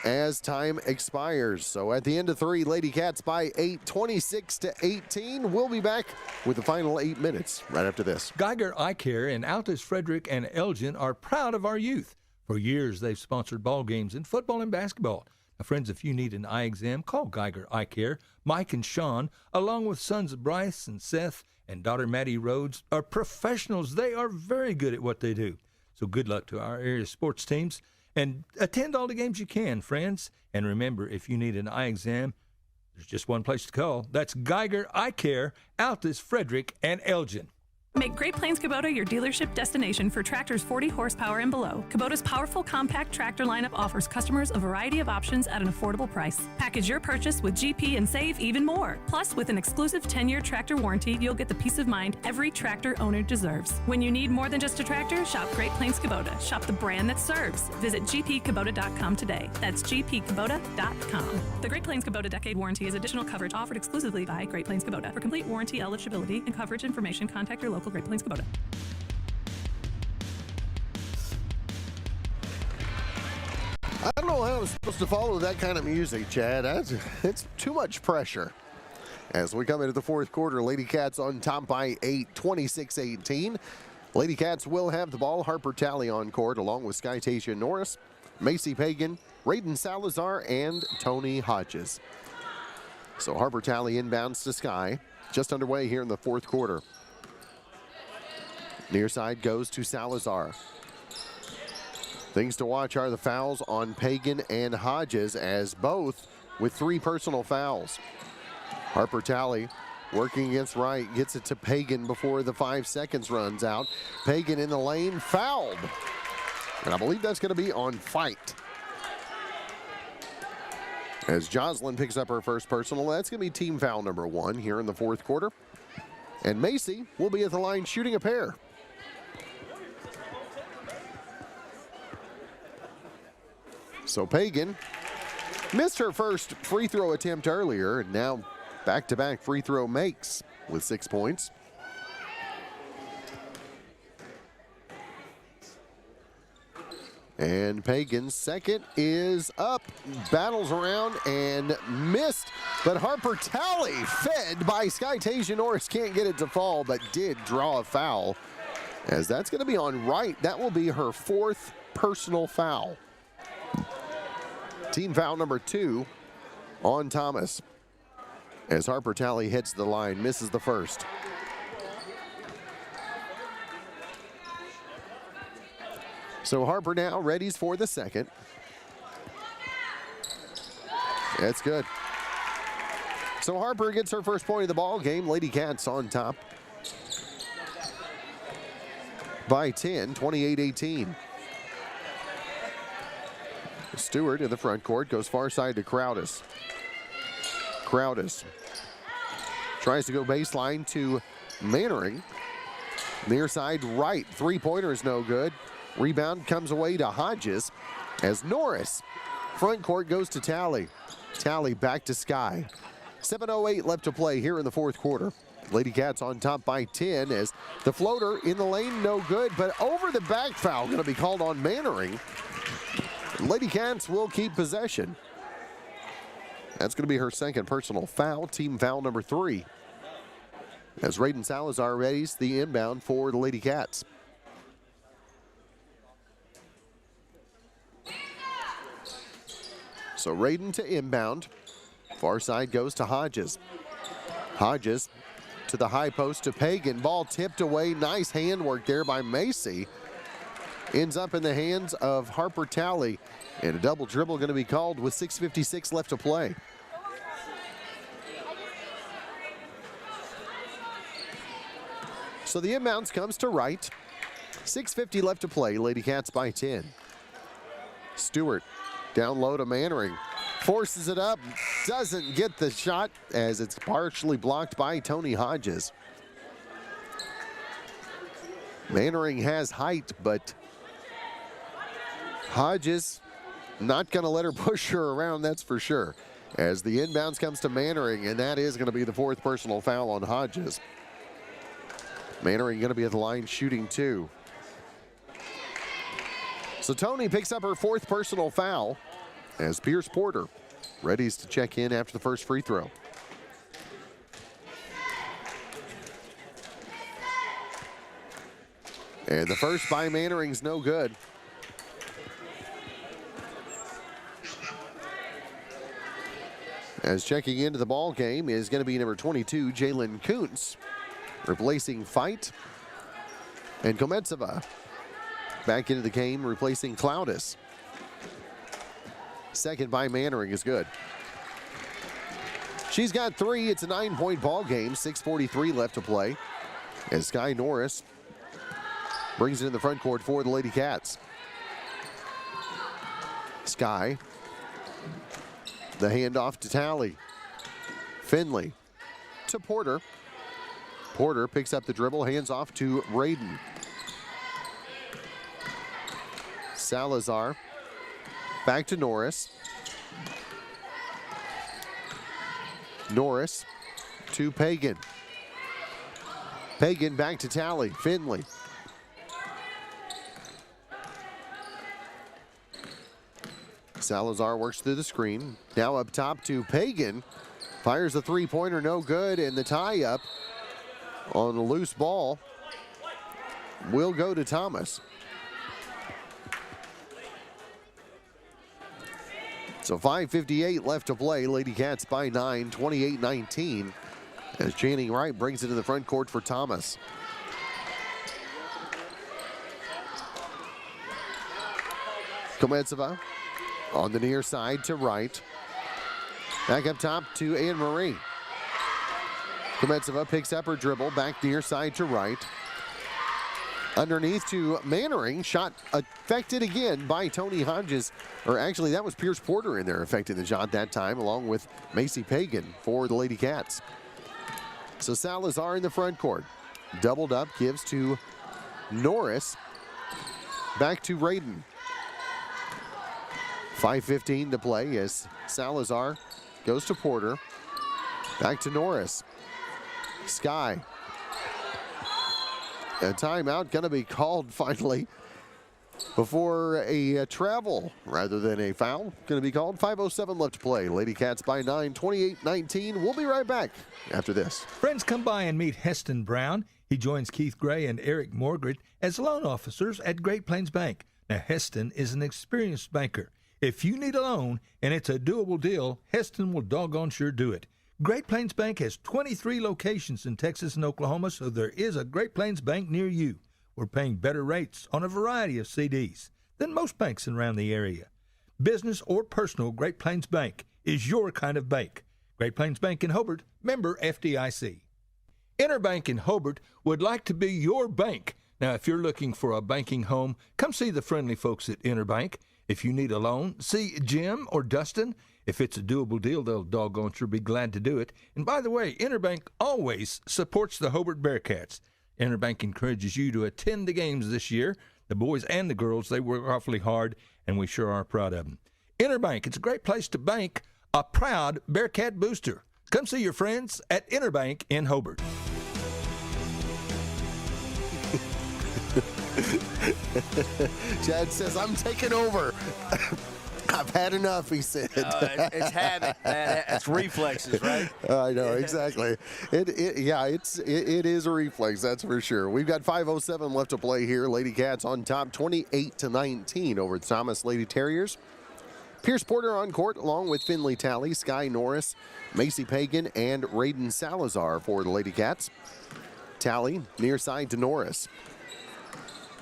Speaker 2: as time expires. So at the end of 3, Lady Cats by 8, 26-18. We'll be back with the final 8 minutes right after this.
Speaker 4: Geiger Eye Care in Altus, Frederick, and Elgin are proud of our youth. For years, they've sponsored ball games in football and basketball. Now, friends, if you need an eye exam, call Geiger Eye Care. Mike and Sean, along with sons Bryce and Seth and daughter Maddie Rhodes, are professionals. They are very good at what they do. So good luck to our area sports teams. And attend all the games you can, friends. And remember, if you need an eye exam, there's just one place to call. That's Geiger Eye Care, Altus, Frederick, and Elgin.
Speaker 12: Make Great Plains Kubota your dealership destination for tractors 40 horsepower and below. Kubota's powerful compact tractor lineup offers customers a variety of options at an affordable price. Package your purchase with GP and save even more. Plus, with an exclusive 10-year tractor warranty, you'll get the peace of mind every tractor owner deserves. When you need more than just a tractor, shop Great Plains Kubota. Shop the brand that serves. Visit gpkubota.com today. That's gpkubota.com. The Great Plains Kubota Decade Warranty is additional coverage offered exclusively by Great Plains Kubota. For complete warranty eligibility and coverage information, contact your local Great Plains Kubota.
Speaker 2: I don't know how I'm supposed to follow that kind of music, Chad. It's too much pressure. As we come into the fourth quarter, Lady Cats on top by 8, 26-18. Lady Cats will have the ball. Harper Talley on court along with Skytasia Norris, Macy Pagan, Raiden Salazar, and Tony Hodges. So Harper Talley inbounds to Sky. Just underway here in the fourth quarter. Near side goes to Salazar. Things to watch are the fouls on Pagan and Hodges, as both with 3 personal fouls. Harper Talley working against Wright, gets it to Pagan before the 5 seconds runs out. Pagan in the lane, fouled. And I believe that's going to be on Fight. As Jocelyn picks up her first personal, that's going to be team foul number 1 here in the fourth quarter. And Macy will be at the line shooting a pair. So Pagan missed her first free throw attempt earlier, and now back-to-back free throw makes with 6 points. And Pagan's second is up, battles around and missed, but Harper Talley, fed by Skytasia Norris, can't get it to fall, but did draw a foul, as that's going to be on Wright. That will be her 4th personal foul. Team foul number 2 on Thomas, as Harper Talley hits the line, misses the first. So Harper now readies for the second. That's good. So Harper gets her first point of the ball game. Lady Cats on top by 10, 28-18. Stewart in the front court, goes far side to Crowdis. Crowdis tries to go baseline to Mannering. Near side right, three-pointer is no good. Rebound comes away to Hodges as Norris, front court, goes to Talley. Talley back to Sky. 7:08 left to play here in the fourth quarter. Lady Cats on top by 10 as the floater in the lane, no good, but over the back foul going to be called on Mannering. Lady Cats will keep possession. That's going to be her second personal foul, team foul number 3. As Raiden Salazar readies the inbound for the Lady Cats. So Raiden to inbound. Far side goes to Hodges. Hodges to the high post to Pagan. Ball tipped away. Nice handwork there by Macy. Ends up in the hands of Harper Talley. And a double dribble going to be called with 6:56 left to play. So the inbounds comes to Wright. 6:50 left to play. Lady Cats by 10. Stewart down low to Mannering. Forces it up. Doesn't get the shot as it's partially blocked by Tony Hodges. Mannering has height, but Hodges not going to let her push her around, that's for sure. As the inbounds comes to Mannering, and that is going to be the 4th personal foul on Hodges. Mannering going to be at the line shooting 2. So Tony picks up her 4th personal foul as Pierce Porter readies to check in after the first free throw. And the first by Mannering's no good. As checking into the ball game is going to be number 22, Jalen Kuntz, replacing Fight. And Kometsova back into the game, replacing Cloudis. Second by Mannering is good. She's got 3. It's a 9-point ball game. 6:43 left to play. As Sky Norris brings it in the front court for the Lady Cats. Sky. The handoff to Talley. Finley to Porter. Porter picks up the dribble, hands off to Raiden. Salazar back to Norris. Norris to Pagan. Pagan back to Talley. Finley. Salazar works through the screen. Now up top to Pagan. Fires a three-pointer, no good, and the tie-up on a loose ball will go to Thomas. So 5:58 left to play. Lady Cats by 9, 28-19. As Channing Wright brings it to the front court for Thomas. Kometsova on the near side to Wright. Back up top to Anne Marie. Kometsova picks up her dribble, back near side to Wright. Underneath to Mannering, shot affected again by Tony Hodges. Or actually, that was Pierce Porter in there affecting the shot that time, along with Macy Pagan for the Lady Cats. So Salazar in the front court. Doubled up, gives to Norris. Back to Raiden. 5:15 to play as Salazar goes to Porter. Back to Norris. Sky. A timeout going to be called finally before a travel rather than a foul. Going to be called. 5:07 left to play. Lady Cats by 9, 28-19. We'll be right back after this.
Speaker 4: Friends, come by and meet Heston Brown. He joins Keith Gray and Eric Morgret as loan officers at Great Plains Bank. Now, Heston is an experienced banker. If you need a loan and it's a doable deal, Heston will doggone sure do it. Great Plains Bank has 23 locations in Texas and Oklahoma, so there is a Great Plains Bank near you. We're paying better rates on a variety of CDs than most banks around the area. Business or personal, Great Plains Bank is your kind of bank. Great Plains Bank in Hobart, member FDIC. Interbank in Hobart would like to be your bank. Now, if you're looking for a banking home, come see the friendly folks at Interbank. If you need a loan, see Jim or Dustin. If it's a doable deal, they'll doggone sure be glad to do it. And by the way, Interbank always supports the Hobart Bearcats. Interbank encourages you to attend the games this year. The boys and the girls, they work awfully hard, and we sure are proud of them. Interbank, it's a great place to bank, a proud Bearcat booster. Come see your friends at Interbank in Hobart.
Speaker 2: Chad says, I'm taking over. I've had enough, he said.
Speaker 3: It's habit, man. It's reflexes, right?
Speaker 2: I know, exactly. It is a reflex, that's for sure. We've got 5:07 left to play here. Lady Cats on top, 28-19 over the Thomas Lady Terriers. Pierce Porter on court along with Finley Talley, Sky Norris, Macy Pagan, and Raiden Salazar for the Lady Cats. Talley near side to Norris.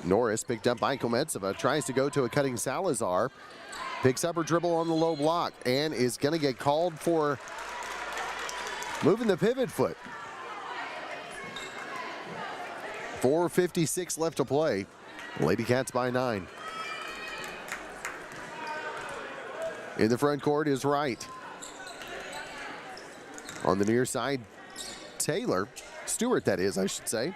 Speaker 2: Norris picked up by Kometsova, tries to go to a cutting Salazar. Picks up her dribble on the low block and is going to get called for moving the pivot foot. 4:56 left to play. Lady Cats by 9. In the front court is Wright. On the near side, Stewart that is, I should say,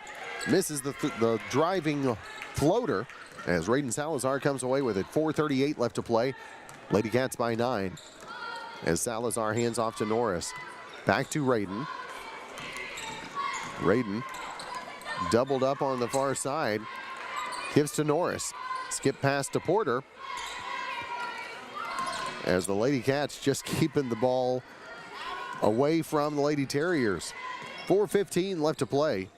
Speaker 2: misses the driving floater as Raiden Salazar comes away with it. 4:38 left to play. Lady Cats by 9. As Salazar hands off to Norris. Back to Raiden. Raiden doubled up on the far side. Gives to Norris. Skip pass to Porter. As the Lady Cats just keeping the ball away from the Lady Terriers. 4:15 left to play.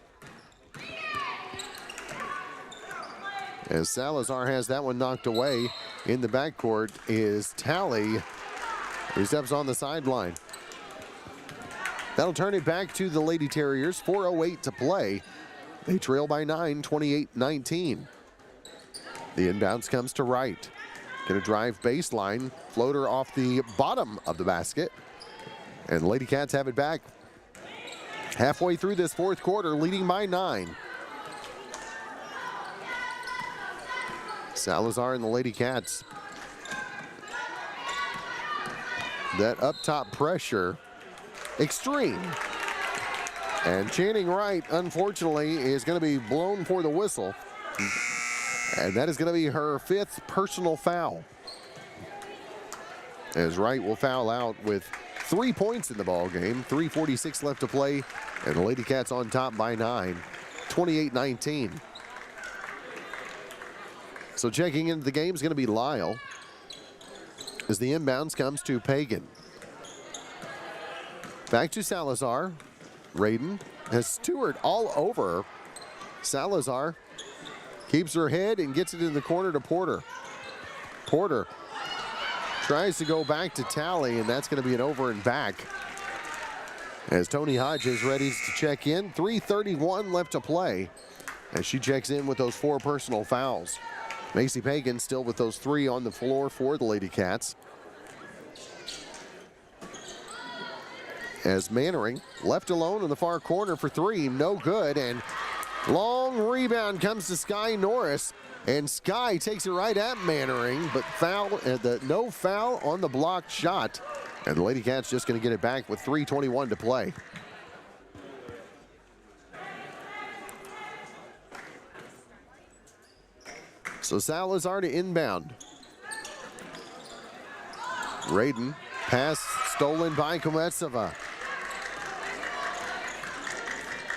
Speaker 2: As Salazar has that one knocked away. In the backcourt is Talley, who steps on the sideline. That'll turn it back to the Lady Terriers. 4:08 to play. They trail by 9, 28-19. The inbounds comes to Wright. Gonna drive baseline. Floater off the bottom of the basket. And the Lady Cats have it back. Halfway through this fourth quarter, leading by 9. Salazar and the Lady Cats. That up top pressure, extreme. And Channing Wright, unfortunately, is going to be blown for the whistle. And that is going to be her 5th personal foul. As Wright will foul out with 3 points in the ball game. 3:46 left to play, and the Lady Cats on top by 9, 28-19. So checking into the game is going to be Lyle as the inbounds comes to Pagan. Back to Salazar. Raiden has Stewart all over. Salazar keeps her head and gets it in the corner to Porter. Porter tries to go back to Talley, and that's going to be an over and back. As Tony Hodges ready to check in. 3:31 left to play as she checks in with those 4 personal fouls. Macy Pagan still with those 3 on the floor for the Lady Cats. As Mannering left alone in the far corner for 3, no good, and long rebound comes to Sky Norris, and Sky takes it right at Mannering, but no foul on the blocked shot, and the Lady Cats just going to get it back with 3:21 to play. So Salazar to inbound. Radin, pass stolen by Kometsova.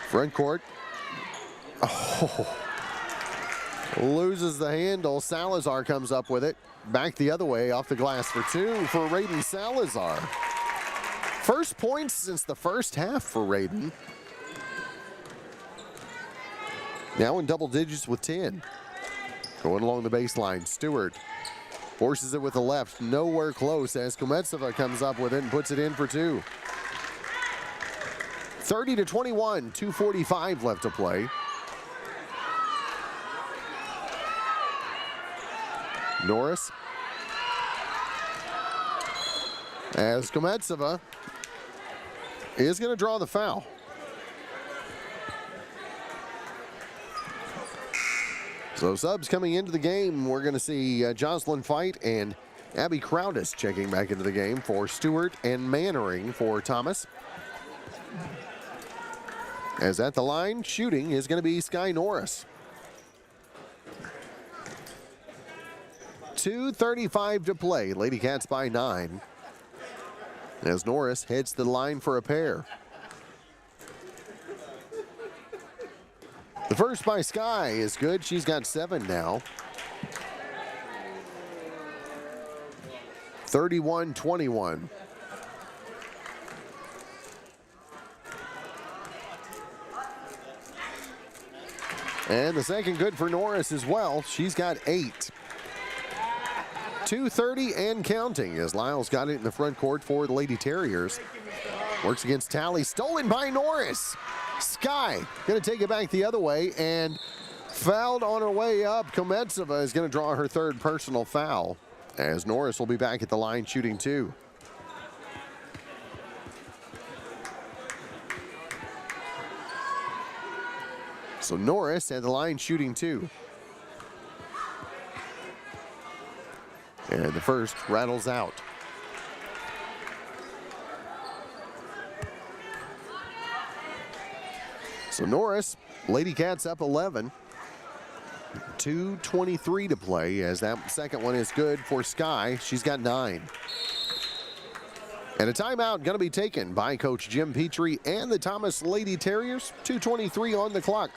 Speaker 2: Front court. Oh, loses the handle. Salazar comes up with it. Back the other way off the glass for two for Radin Salazar. First points since the first half for Radin. Now in double digits with 10. Going along the baseline, Stewart forces it with the left, nowhere close as Kometsova comes up with it and puts it in for two. 30-21, 2:45 left to play. Norris. As Kometsova is going to draw the foul. So subs coming into the game, we're going to see Jocelyn Fight and Abby Crowdis checking back into the game for Stewart and Mannering for Thomas. As at the line, shooting is going to be Sky Norris. 2:35 to play. Lady Cats by 9. As Norris heads to the line for a pair. The first by Sky is good. She's got 7 now. 31-21. And the second good for Norris as well. She's got 8. 2:30 and counting as Lyle's got it in the front court for the Lady Terriers. Works against Talley, stolen by Norris. Sky going to take it back the other way and fouled on her way up. Kometsova is going to draw her third personal foul as Norris will be back at the line shooting 2. So Norris at the line shooting 2. And the first rattles out. So Norris, Lady Cats up 11. 2:23 to play as that second one is good for Sky. She's got 9. And a timeout going to be taken by Coach Jim Petrie and the Thomas Lady Terriers. 2:23 on the clock.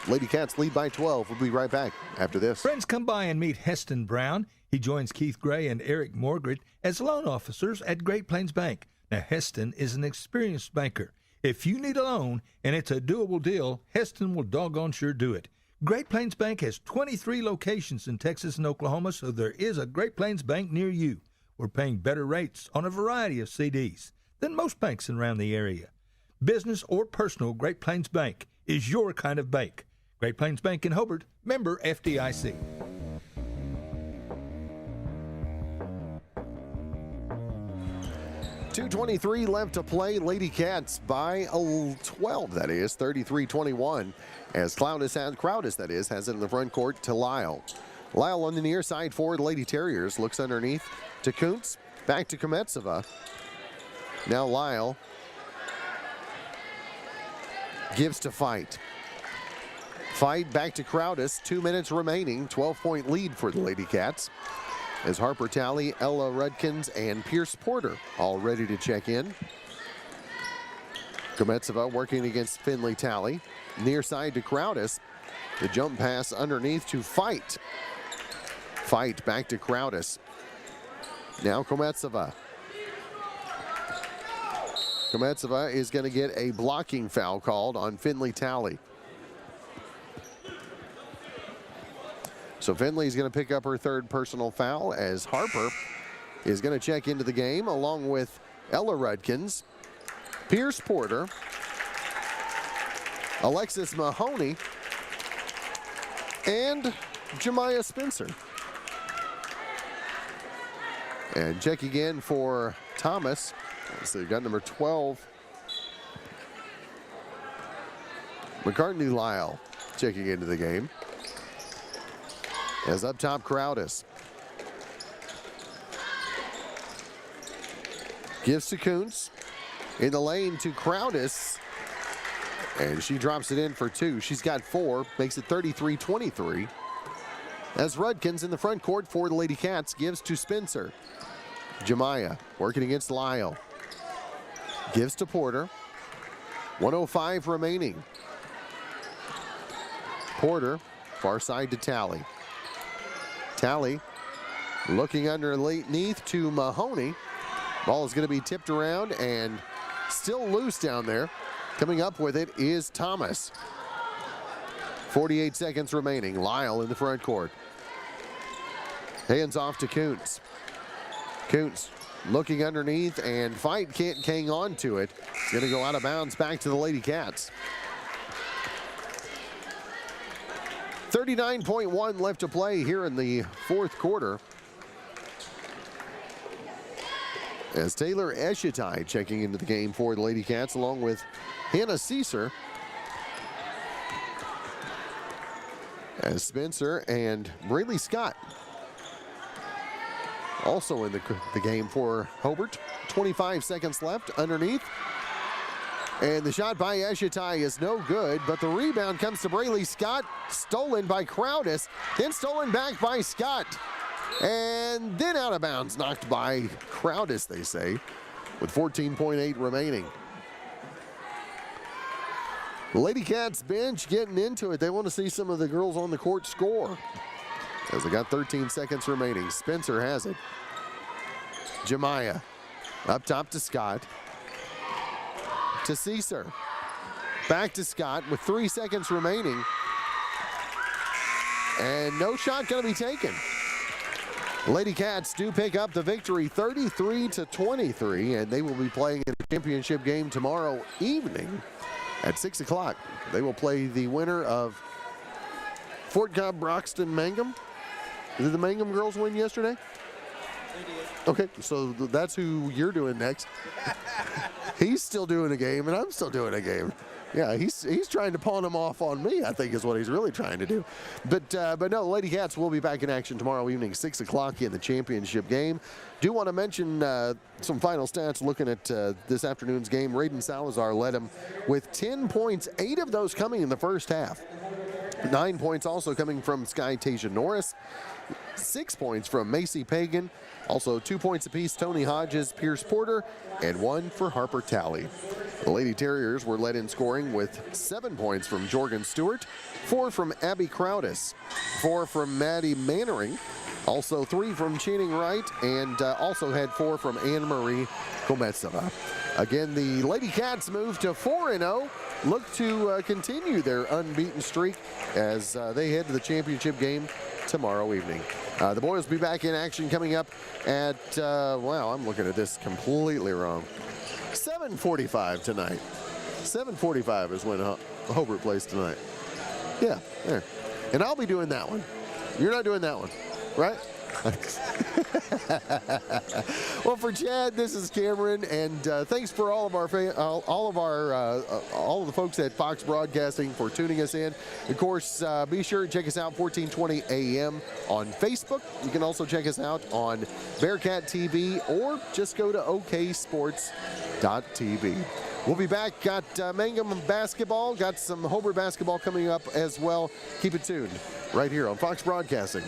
Speaker 2: Lady Cats lead by 12. We'll be right back after this.
Speaker 4: Friends, come by and meet Heston Brown. He joins Keith Gray and Eric Morgret as loan officers at Great Plains Bank. Now, Heston is an experienced banker. If you need a loan and it's a doable deal, Heston will doggone sure do it. Great Plains Bank has 23 locations in Texas and Oklahoma, so there is a Great Plains Bank near you. We're paying better rates on a variety of CDs than most banks around the area. Business or personal, Great Plains Bank is your kind of bank. Great Plains Bank in Hobart, member FDIC.
Speaker 2: .223 left to play. Lady Cats by 12, that is, 33-21. As Crowdis, that is, has it in the front court to Lyle. Lyle on the near side for the Lady Terriers. Looks underneath to Kuntz. Back to Kometsova. Now Lyle gives to Fight. Fight back to Crowdis. 2 minutes remaining. 12-point lead for the Lady Cats. As Harper Talley, Ella Rudkins, and Pierce Porter all ready to check in. Kometsova working against Finley Talley. Near side to Crowdis. The jump pass underneath to Fight. Fight back to Crowdis. Now Kometsova. Kometsova is going to get a blocking foul called on Finley Talley. So Finley's going to pick up her third personal foul as Harper is going to check into the game along with Ella Rudkins, Pierce Porter, Alexis Mahoney, and Jemiah Spencer. And checking in for Thomas. So you've got number 12, McCartney Lyle checking into the game. As up top, Crowdis. Gives to Kuntz. In the lane to Crowdis. And she drops it in for 2. She's got 4. Makes it 33-23. As Rudkins in the front court for the Lady Cats gives to Spencer. Jemiah working against Lyle. Gives to Porter. 1:05 remaining. Porter, far side to Talley. Talley looking underneath to Mahoney. Ball is going to be tipped around and still loose down there. Coming up with it is Thomas. 48 seconds remaining. Lyle in the front court. Hands off to Kuntz. Kuntz looking underneath, and Fight can't hang on to it. It's going to go out of bounds back to the Lady Cats. 39.1 left to play here in the fourth quarter. As Taylor Eshitai checking into the game for the Lady Cats, along with Hannah Ceaser. As Spencer and Braylee Scott also in the game for Hobart. 25 seconds left underneath. And the shot by Eshitai is no good, but the rebound comes to Braylee Scott, stolen by Crowdis, then stolen back by Scott. And then out of bounds, knocked by Crowdis, they say, with 14.8 remaining. The Lady Cats bench getting into it. They want to see some of the girls on the court score. As they got 13 seconds remaining. Spencer has it. Jemiah up top to Scott. To Ceaser. Back to Scott with 3 seconds remaining. And no shot going to be taken. Lady Cats do pick up the victory 33-23, and they will be playing in the championship game tomorrow evening at 6 o'clock. They will play the winner of Fort Cobb, Broxton, Mangum. Did the Mangum girls win yesterday?
Speaker 1: They did.
Speaker 2: Okay, so that's who you're doing next. He's still doing a game, and I'm still doing a game. Yeah, he's trying to pawn him off on me, I think is what he's really trying to do. But no, Lady Cats will be back in action tomorrow evening, 6 o'clock in the championship game. Do want to mention some final stats looking at this afternoon's game. Raiden Salazar led him with 10 points, 8 of those coming in the first half. 9 points also coming from Sky Tasia Norris. 6 points from Macy Pagan. Also 2 points apiece, Tony Hodges, Pierce Porter, and 1 for Harper Talley. The Lady Terriers were led in scoring with 7 points from Jorgen Stewart, 4 from Abby Crowdis, 4 from Maddie Mannering, also 3 from Channing Wright, and also had 4 from Anne-Marie Kometsova. Again, the Lady Cats move to 4-0, look to continue their unbeaten streak as they head to the championship game tomorrow evening. The boys will be back in action coming up at, wow, I'm looking at this completely wrong. 7:45 tonight. 7:45 is when Hobart plays tonight. Yeah, there. And I'll be doing that one. You're not doing that one, right? Well, for Chad, this is Cameron, and thanks for all of the folks at Fox Broadcasting for tuning us in. Of course, be sure to check us out 1420 AM on Facebook. You can also check us out on Bearcat TV, or just go to oksports.tv. We'll be back. Got Mangum basketball, got some Hobart basketball coming up as well. Keep it tuned right here on Fox Broadcasting.